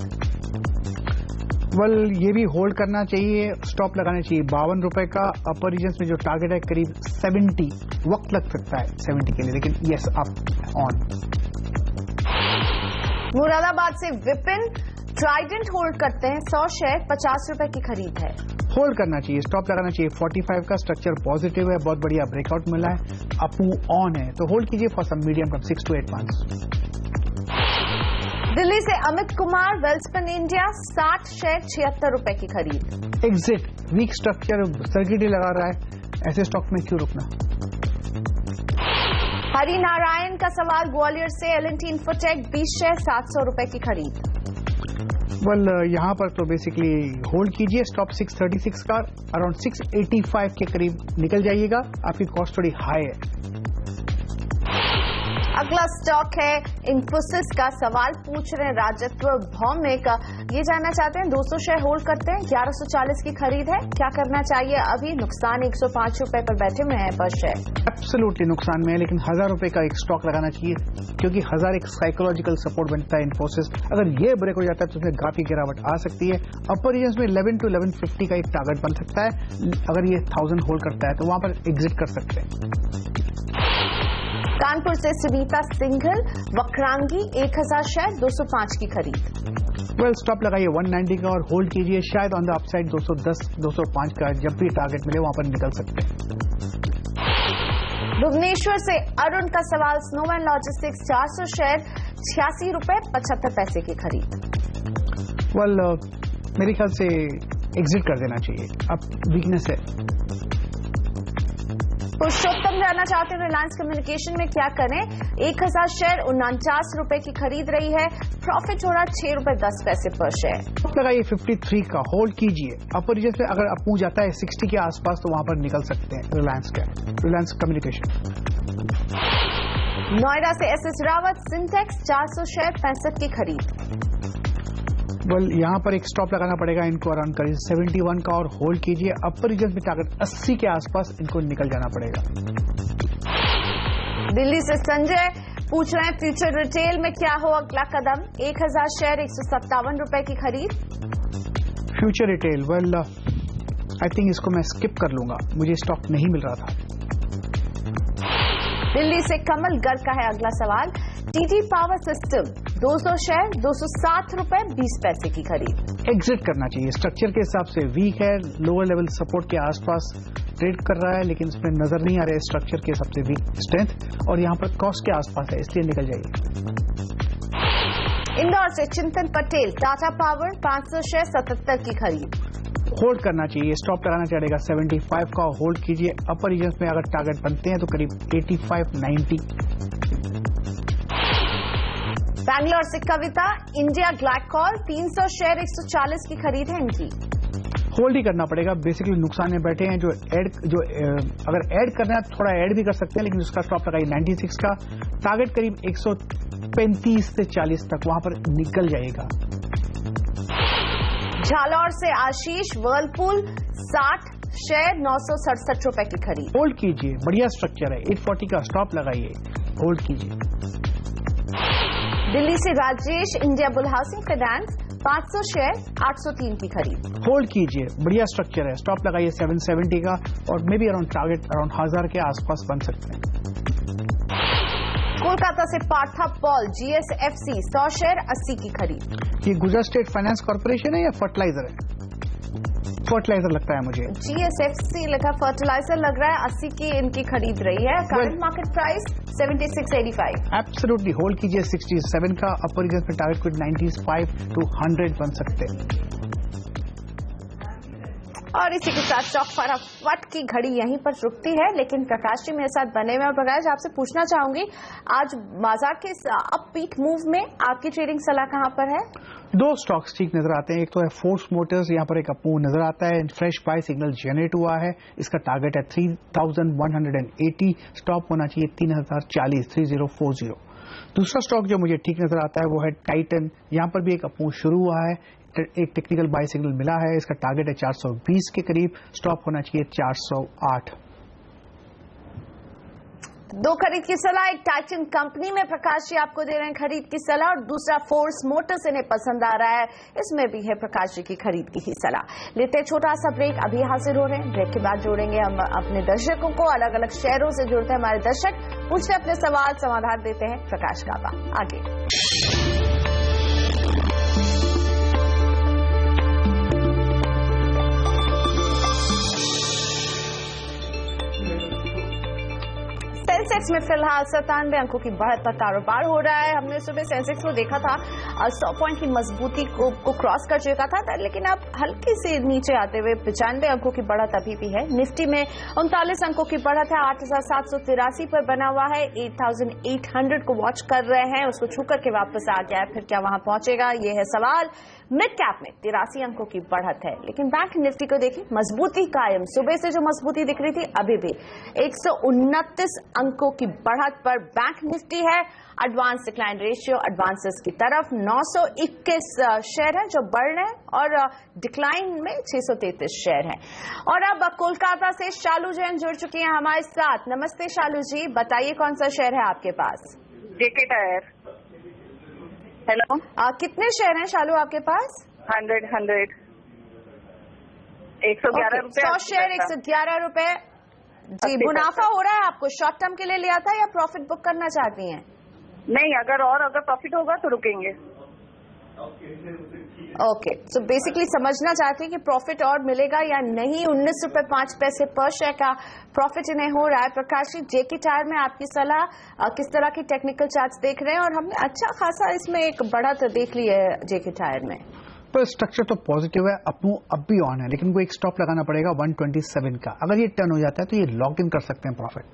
ये भी होल्ड करना चाहिए, स्टॉप लगाना चाहिए 52 रुपए का, अपर रीजन में जो टारगेट है करीब 70, वक्त लग सकता है 70 के लिए, लेकिन यस अप ऑन। मुरादाबाद से विपिन, ट्राइडेंट होल्ड करते हैं 100 शेयर 50 रुपए की खरीद है। होल्ड करना चाहिए, स्टॉप लगाना चाहिए 45 का, स्ट्रक्चर पॉजिटिव है, बहुत बढ़िया ब्रेकआउट मिला है, अपू ऑन है तो होल्ड कीजिए for some medium term 6 to 8 months। Delhi से अमित कुमार, वेल्सपन इंडिया 60 शेयर 76 रुपए की खरीद। एग्जिट, वीक स्ट्रक्चर सर्किट ही लगा रहा है, ऐसे स्टॉक में क्यों रुकना। हरिनारायण का सवाल ग्वालियर से, L&T इन्फोटेक 20 शेयर 700 रुपए की खरीद। यहाँ पर तो बेसिकली होल्ड कीजिए, स्टॉप 636 का, अराउंड 685 के करीब निकल जाइएगा, आपकी कॉस्ट थोड़ी हाई है। अगला स्टॉक है इन्फोसिस का, सवाल पूछ रहे हैं राजत्व भौमिक, ये जानना चाहते हैं 200 शेयर होल्ड करते हैं, 1140 की खरीद है, क्या करना चाहिए अभी, नुकसान 105 रुपए पर बैठे हुए हैं पर शेयर। एब्सोल्युटली नुकसान में है, लेकिन 1000 रुपए का एक स्टॉक लगाना चाहिए, क्योंकि 1000 एक साइकोलॉजिकल सपोर्ट बनता है इन्फोसिस, अगर ये ब्रेक हो जाता है तो उसमें काफी गिरावट आ सकती है। अपर रीजन में 11 to 1150 का एक टारगेट बन सकता है, अगर ये 1000 होल्ड करता है तो वहां पर एग्जिट कर सकते हैं। कानपुर से सुनीता सिंघल, वक्रांगी 1000 शेयर 205 की खरीद। स्टॉप लगाइए 190 का और होल्ड कीजिए, शायद ऑन द अपसाइड 210, 205 का जब भी टारगेट मिले वहां पर निकल सकते हैं। भुवनेश्वर से अरुण का सवाल, स्नोमैन लॉजिस्टिक्स 400 शेयर 86 रुपए 75 पैसे की खरीद। मेरे ख्याल से एग्जिट कर देना चाहिए, अब वीकनेस है। पुरुषोत्तम जानना चाहते हैं रिलायंस कम्युनिकेशन में क्या करें, 1000 शेयर 49 रुपए की खरीद रही है, प्रॉफिट हो रहा 6 रुपए 10 पैसे पर शेयर। लगाइए 53 का, होल्ड कीजिए, अपर रीजन में अगर अप जाता है 60 के आसपास तो वहां पर निकल सकते हैं रिलायंस कम्युनिकेशन। नोएडा से SS रावत, सिंटेक्स 400 शेयर 65 की खरीद। यहाँ पर एक स्टॉप लगाना पड़ेगा इनको, अराउंड करीब 71 का, और होल्ड कीजिए, अपर रीजन में टारगेट 80 के आसपास इनको निकल जाना पड़ेगा। दिल्ली से संजय पूछ रहे हैं फ्यूचर रिटेल में क्या हो अगला कदम, 1000 शेयर 157 रुपए की खरीद। फ्यूचर रिटेल आई थिंक इसको मैं स्किप कर लूंगा, मुझे स्टॉक नहीं मिल रहा था। दिल्ली से कमल गर्ग का है अगला सवाल, TD पावर सिस्टम 200 शेयर 207 रुपए 20 पैसे की खरीद। एग्जिट करना चाहिए, स्ट्रक्चर के हिसाब से वीक है, लोअर लेवल सपोर्ट के आसपास ट्रेड कर रहा है, लेकिन इसमें नजर नहीं आ रहा है स्ट्रक्चर के हिसाब से वीक स्ट्रेंथ, और यहाँ पर कॉस्ट के आसपास है, इसलिए निकल जाइए। इंदौर से चिंतन पटेल, टाटा पावर 500 शेयर 77 की खरीद। होल्ड करना चाहिए, स्टॉप लगाना चाहिएगा 75 का, होल्ड कीजिए, अपर रीजन में अगर टारगेट बनते हैं तो करीब 85-90। बैंगलोर से कविता, इंडिया ग्लाइकोल 300 शेयर 140 की खरीद है इनकी। होल्ड ही करना पड़ेगा, बेसिकली नुकसान में बैठे हैं, अगर ऐड करना है थोड़ा ऐड भी कर सकते हैं, लेकिन उसका स्टॉप लगाइए 96 का, टारगेट करीब 135 से 40 तक, वहां पर निकल जाएगा। झालौर से आशीष, वर्लपूल 60 शेयर 967 रुपए की खरीद। होल्ड कीजिए, बढ़िया स्ट्रक्चर है, 840 का स्टॉप लगाइए, होल्ड कीजिए। दिल्ली से Rajesh, India bull housing finance 500 share 803 की खरीद। होल्ड कीजिए, बढ़िया स्ट्रक्चर है, स्टॉप लगाइए 770 का, और may be around target around 1000 के आसपास बन सकते हैं। कोलकाता से पार्था पॉल, GSFC 100 शेयर 80 की खरीद। ये गुजरात स्टेट फाइनेंस कॉर्पोरेशन है या फर्टिलाइजर है? फर्टिलाइजर लगता है मुझे। GSFC लिखा, फर्टिलाइजर लग रहा है, 80 की इनकी खरीद रही है, current market price 76.85। Absolutely hold कीजिए 67 का, अपर रीजन पे टारगेट कुछ 95 to 100 बन सकते हैं। और इसी के साथ स्टॉक फटाफट की घड़ी यहीं पर रुकती है, लेकिन प्रकाश जी मेरे साथ बने हुए हैं। और प्रकाश, आपसे पूछना चाहूंगी, आज बाजार के अपबीट मूव में आपकी ट्रेडिंग सलाह कहां पर है? दो स्टॉक्स ठीक नजर आते हैं, एक तो है फोर्स मोटर्स, यहाँ पर एक अप मूव नजर आता है, फ्रेश बाय सिग्नल जनरेट हुआ है, इसका टारगेट है 3180, स्टॉप होना चाहिए 3040, 3040। दूसरा स्टॉक जो मुझे ठीक नजर आता है वो है टाइटन, यहाँ पर भी एक अप मूव शुरू हुआ है, एक टेक्निकल बाय सिग्नल मिला है, इसका टारगेट है 420 के करीब, स्टॉप होना चाहिए 408। दो खरीद की सलाह, एक टाइटन कंपनी में प्रकाश जी आपको दे रहे हैं खरीद की सलाह, और दूसरा फोर्स मोटर्स इन्हें पसंद आ रहा है, इसमें भी है प्रकाश जी की खरीद की ही सलाह। लेते हैं छोटा सा ब्रेक, अभी हाजिर हो रहे हैं। ब्रेक के बाद जोड़ेंगे हम अपने दर्शकों को, अलग अलग शहरों से जुड़ते हैं हमारे दर्शक, पूछते अपने सवाल, समाधान देते हैं प्रकाश काबा। आगे सेंसेक्स में फिलहाल 97 अंकों की बढ़त पर कारोबार हो रहा है। हमने सुबह सेंसेक्स को देखा था 100 पॉइंट की मजबूती को क्रॉस कर चुका था, लेकिन अब हल्के से नीचे आते हुए 95 अंकों की बढ़त अभी भी है। निफ्टी में 39 अंकों की बढ़त है, 8783 पर बना हुआ है। 8800 को वॉच कर रहे हैं, उसको छू करके वापस आ गया है, फिर क्या वहां पहुंचेगा ये है सवाल। मिड कैप में 83 अंकों की बढ़त है, लेकिन बैंक निफ्टी को देखिए मजबूती कायम, सुबह से जो मजबूती दिख रही थी अभी भी 129 अंकों की बढ़त पर बैंक निफ्टी है। एडवांस डिक्लाइन रेशियो एडवांसेस की तरफ 921 शेयर है जो बढ़ रहे हैं, और डिक्लाइन में 633 शेयर है। और अब कोलकाता से शालू जैन जुड़ चुकी हैं हमारे साथ। नमस्ते शालू जी, बताइए कौन सा शेयर है आपके पास? जेके टायर। हेलो, कितने शेयर हैं शालू आपके पास? 100 111 रुपए। 100 शेयर 111 रुपए। जी, मुनाफा हो रहा है आपको? शॉर्ट टर्म के लिए लिया था या प्रॉफिट बुक करना चाहती हैं? नहीं, अगर प्रॉफिट होगा तो रुकेंगे। ओके, सो बेसिकली समझना चाहते हैं कि प्रॉफिट और मिलेगा या नहीं। 19 रुपए 5 पैसे पर शेयर का प्रॉफिट इन्हें हो रहा है। प्रकाश जी, जेके टायर में आपकी सलाह, किस तरह की टेक्निकल चार्ट्स देख रहे हैं? और हमने अच्छा खासा इसमें एक बढ़त देख ली है जेके टायर में। पर स्ट्रक्चर तो पॉजिटिव है, अब भी ऑन है, लेकिन को एक स्टॉप लगाना पड़ेगा 127 का। अगर ये टर्न हो जाता है तो ये लॉक इन कर सकते हैं प्रॉफिट।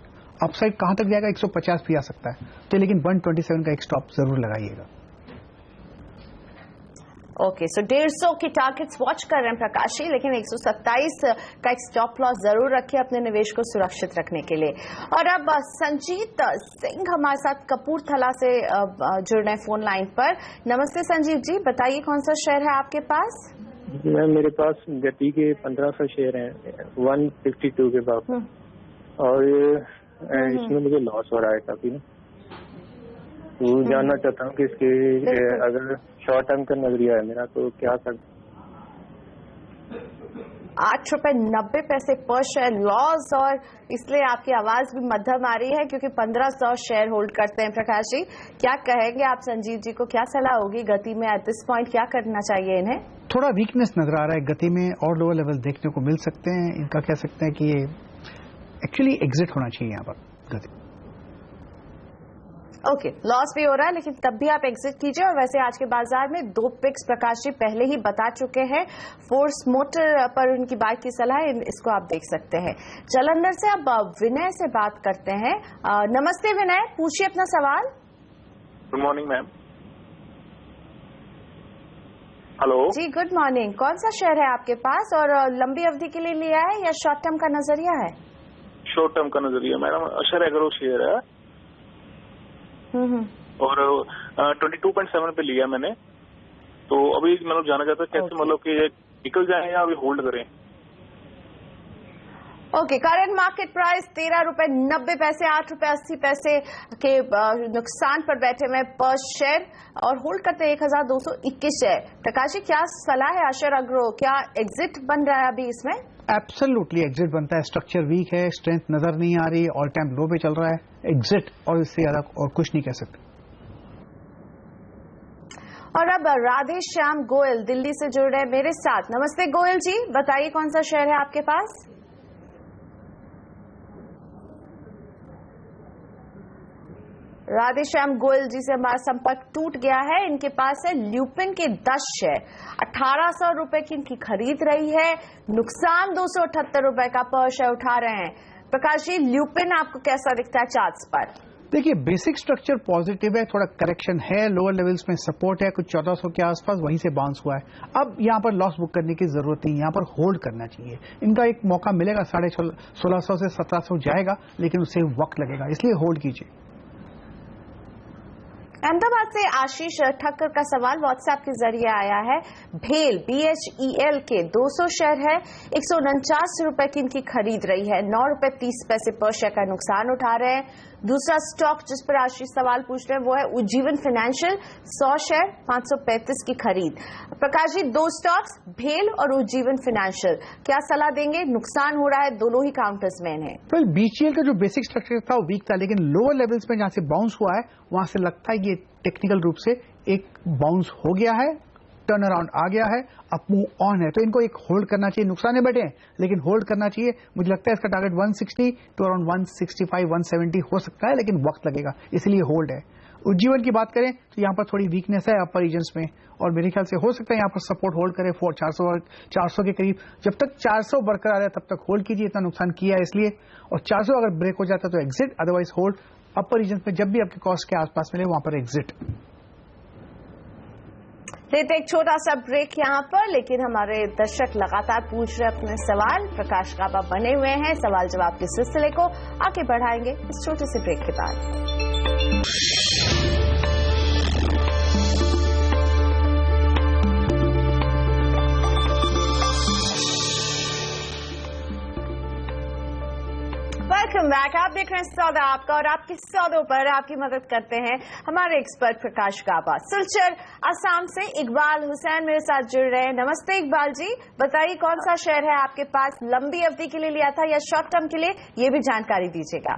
अपसाइड कहां तक जाएगा? 150 भी आ सकता है, तो लेकिन 127 का एक स्टॉप जरूर लगाइएगा। ओके, सो 150 की टारगेट्स वॉच कर रहे हैं प्रकाश जी, लेकिन 127 का एक स्टॉप लॉस जरूर रखिए अपने निवेश को सुरक्षित रखने के लिए। और अब संजीत सिंह हमारे साथ कपूरथला से जुड़ रहे हैं फोन लाइन पर। नमस्ते संजीत जी, बताइए कौन सा शेयर है आपके पास? मैम, मेरे पास गति के 1500 शेयर हैं 152 के भाव, और इसमें मुझे लॉस हो रहा है काफी ना, तो जानना चाहता हूँ कि इसके अगर शॉर्ट टर्म का नजरिया है मेरा तो क्या कर। 8 रुपए 90 पैसे पर शेयर लॉस, और इसलिए आपकी आवाज भी मध्यम आ रही है क्योंकि 1500 शेयर होल्ड करते हैं। प्रकाश जी, क्या कहेंगे आप संजीव जी को? क्या सलाह होगी गति में एट दिस पॉइंट, क्या करना चाहिए इन्हें? थोड़ा वीकनेस नजर आ रहा है गति में, और लोअर लेवल देखने को मिल सकते हैं। इनका कह सकते हैं कि ये एक्चुअली एग्जिट होना चाहिए यहाँ पर गति। ओके, लॉस भी हो रहा है, लेकिन तब भी आप एग्जिट कीजिए। और वैसे आज के बाजार में 2 पिक्स प्रकाश जी पहले ही बता चुके हैं। फोर्स मोटर पर उनकी बाय की सलाह है, इसको आप देख सकते हैं। जालंधर से अब विनय से बात करते हैं। नमस्ते विनय, पूछिए अपना सवाल। Good morning ma'am. हेलो जी, गुड मॉर्निंग। कौन सा शेयर है आपके पास, और लंबी अवधि के लिए लिया है या शॉर्ट टर्म का नजरिया है? शॉर्ट टर्म का नजरिया मैडम। अशर एग्रो शेयर है और 22.7 पे लिया मैंने, तो अभी मतलब जाना चाहता है कैसे मतलब कि निकल जाए या अभी होल्ड करें? ओके, करंट मार्केट प्राइस 13 रुपए 90 पैसे, 8 रुपए 80 पैसे के नुकसान पर बैठे हुए पर शेयर, और होल्ड करते हैं 1221 शेयर। प्रकाश जी, क्या सलाह है अशर एग्रो? क्या एग्जिट बन रहा है अभी इसमें? एब्सोल्युटली एग्जिट बनता है। स्ट्रक्चर वीक है, स्ट्रेंथ नजर नहीं आ रही, ऑल टाइम लो पे चल रहा है, एग्जिट, और इससे ज्यादा और कुछ नहीं कह सकते। और अब राधे श्याम गोयल दिल्ली से जुड़ रहे हैं मेरे साथ। नमस्ते गोयल जी, बताइए कौन सा शेयर है आपके पास? राधे श्याम गोयल जी से हमारा संपर्क टूट गया है। इनके पास है ल्यूपिन के 10 शेयर, 1800 रुपए की इनकी खरीद रही है, नुकसान 278 रुपए का पर शेयर उठा रहे हैं। प्रकाश जी, ल्यूपिन आपको कैसा दिखता है चार्ट्स पर? देखिए, बेसिक स्ट्रक्चर पॉजिटिव है, थोड़ा करेक्शन है, लोअर लेवल्स में सपोर्ट है कुछ 1400 के आसपास, वहीं से बाउंस हुआ है। अब यहाँ पर लॉस बुक करने की जरूरत नहीं, यहाँ पर होल्ड करना चाहिए। इनका एक मौका मिलेगा, 1650 से 1700 जाएगा, लेकिन उससे वक्त लगेगा, इसलिए होल्ड कीजिए। अहमदाबाद से आशीष ठक्कर का सवाल व्हाट्सएप के जरिए आया है। भेल BHEL के 200 शेयर है, 149 रुपए की इनकी खरीद रही है, 9 रुपए 30 पैसे पर शेयर का नुकसान उठा रहे हैं। दूसरा स्टॉक जिस पर आशीष सवाल पूछ रहे हैं वो है उज्जीवन फाइनेंशियल, 100 शेयर 535 की खरीद। प्रकाश जी, दो स्टॉक्स भेल और उज्जीवन फाइनेंशियल, क्या सलाह देंगे? नुकसान हो रहा है, दोनों ही काउंटर्स में है। तो BHEL का जो बेसिक स्ट्रक्चर था वो वीक था, लेकिन लोअर लेवल्स में जहां से बाउंस हुआ है वहां से लगता है ये टेक्निकल रूप से एक बाउंस हो गया है, टर्न अराउंड आ गया है, अब मूव ऑन है। तो इनको एक होल्ड करना चाहिए, नुकसान में बैठे हैं लेकिन होल्ड करना चाहिए। मुझे लगता है इसका टारगेट 160 टू अराउंड 165 170 हो सकता है, लेकिन वक्त लगेगा, इसलिए होल्ड है। उज्जीवन की बात करें तो यहाँ पर थोड़ी वीकनेस है अपर रीजन्स में, और मेरे ख्याल से हो सकता है यहाँ पर सपोर्ट होल्ड करे 400 के करीब। जब तक 400 बरकरार है तब तक होल्ड कीजिए, इतना नुकसान किया है इसलिए, और 400 अगर ब्रेक हो जाता है तो एग्जिट, अदरवाइज होल्ड। अपर रीजन में जब भी आपके कॉस्ट के आसपास मिले वहां पर एग्जिट। लेते एक छोटा सा ब्रेक यहाँ पर, लेकिन हमारे दर्शक लगातार पूछ रहे अपने सवाल। प्रकाश गाबा बने हुए हैं सवाल जवाब के सिलसिले को आगे बढ़ाएंगे इस छोटे से ब्रेक के बाद। Welcome back. आप देख रहे हैं सौदा आपका, और आपके सौदों पर आपकी मदद करते हैं हमारे एक्सपर्ट प्रकाश गाबा। सिलचर असम से इकबाल हुसैन मेरे साथ जुड़ रहे हैं। नमस्ते इकबाल जी, बताइए कौन सा शेयर है आपके पास, लंबी अवधि के लिए लिया था या शॉर्ट टर्म के लिए, ये भी जानकारी दीजिएगा।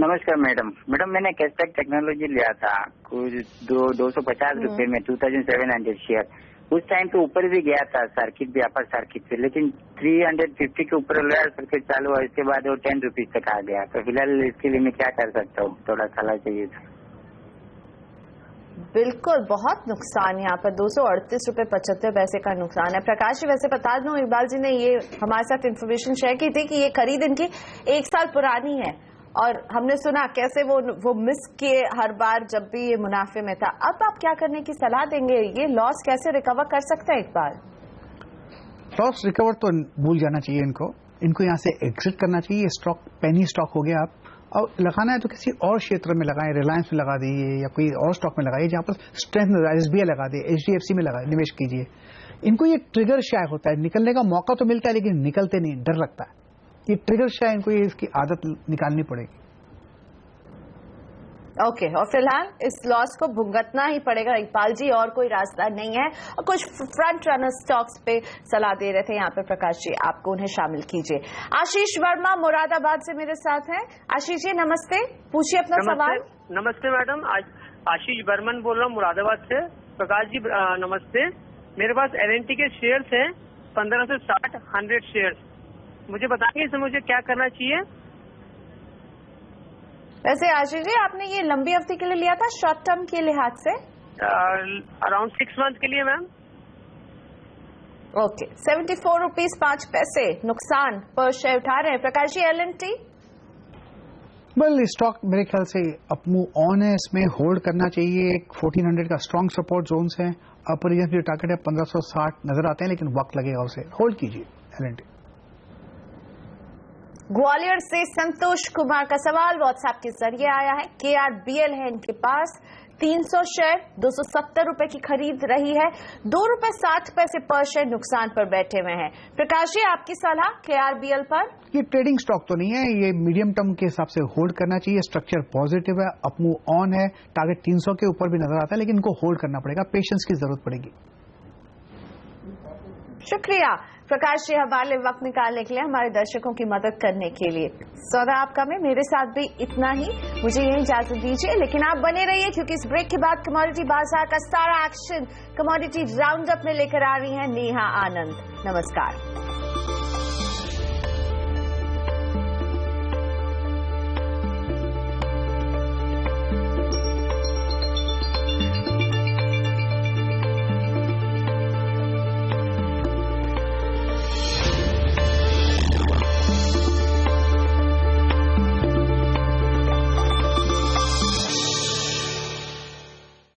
नमस्कार मैडम। मैंने कैस्टेक टेक्नोलॉजी लिया था कुछ 250 रुपए में, 2700 शेयर। उस टाइम तो ऊपर भी गया था सर्किट भी, अपर सर्किट से, लेकिन 350 के ऊपर लोअर सर्किट चालू हुआ, इसके बाद वो 10 रुपीज तक आ गया। तो फिलहाल इसके लिए मैं क्या कर सकता हूँ, थोड़ा सलाह चाहिए था। बिल्कुल, बहुत नुकसान यहाँ पर 238 रुपए 75 पैसे का नुकसान है। प्रकाश जी, वैसे बता दूं, इकबाल जी ने ये हमारे साथ इन्फॉर्मेशन शेयर की थी कि ये खरीद इनकी 1 साल पुरानी है, और हमने सुना कैसे वो मिस किए हर बार जब भी ये मुनाफे में था। अब आप क्या करने की सलाह देंगे? ये लॉस कैसे रिकवर कर सकते हैं इकबाल? लॉस रिकवर तो भूल जाना चाहिए इनको यहाँ से एग्जिट करना चाहिए। स्टॉक पेनी स्टॉक हो गया, आप और लगाना है तो किसी और क्षेत्र में लगाएं, रिलायंस में लगा दीजिए या कोई और स्टॉक में लगाइए जहां पर स्ट्रेंथ, SBI लगा दिए, HDFC में निवेश कीजिए। इनको ये ट्रिगर शायद होता है, निकलने का मौका तो मिलता है लेकिन निकलते नहीं, डर लगता है। ये ट्रिगर शायद इनको ये इसकी आदत निकालनी पड़ेगी। ओके, और फिलहाल इस लॉस को भुगतना ही पड़ेगा इकबाल जी, और कोई रास्ता नहीं है। और कुछ फ्रंट रनर स्टॉक्स पे सलाह दे रहे थे यहाँ पे प्रकाश जी, आपको उन्हें शामिल कीजिए। आशीष वर्मा मुरादाबाद से मेरे साथ हैं। आशीष जी नमस्ते, पूछिए अपना सवाल। नमस्ते मैडम, आशीष बर्मन बोल रहा हूँ मुरादाबाद से। प्रकाश जी नमस्ते, मेरे पास L&T के शेयर्स हैं 15 से 60 100 शेयर्स, मुझे बताइए इसमें मुझे क्या करना चाहिए? वैसे आशीष जी, आपने ये लंबी अवधि के लिए लिया था शॉर्ट टर्म के लिहाज से? अराउंड 6 मंथ के लिए मैम। ओके, 74 रुपीज 5 पैसे नुकसान पर शेयर उठा रहे हैं। Prakash ji, L&T well stock मेरे ख्याल से अप मूव ऑन है, इसमें होल्ड करना चाहिए। 1400 का स्ट्रॉन्ग सपोर्ट जोन्स है, अपर रीजन जो टारगेट है 1560 नजर आते हैं, लेकिन वक्त लगेगा उसे, होल्ड कीजिए L&T। ग्वालियर से संतोष कुमार का सवाल व्हाट्सएप के जरिए आया है। KRBL है इनके पास, 300 शेयर 270 रुपए की खरीद रही है, 2 रुपए 60 पैसे पर शेयर नुकसान पर बैठे हुए हैं। प्रकाश जी, आपकी सलाह KRBL पर? ये ट्रेडिंग स्टॉक तो नहीं है, ये मीडियम टर्म के हिसाब से होल्ड करना चाहिए। स्ट्रक्चर पॉजिटिव है, अप मूव ऑन है, टारगेट 300 के ऊपर भी नजर आता है, लेकिन इनको होल्ड करना पड़ेगा, पेशेंस की जरूरत पड़ेगी। शुक्रिया प्रकाश जी, हमारे वक्त निकालने के लिए, हमारे दर्शकों की मदद करने के लिए। सौदा आपका में मेरे साथ भी इतना ही, मुझे यही इजाजत दीजिए, लेकिन आप बने रहिए क्योंकि इस ब्रेक के बाद कमोडिटी बाजार का सारा एक्शन कमोडिटी राउंड अप में लेकर आ रही हैं नेहा आनंद। नमस्कार।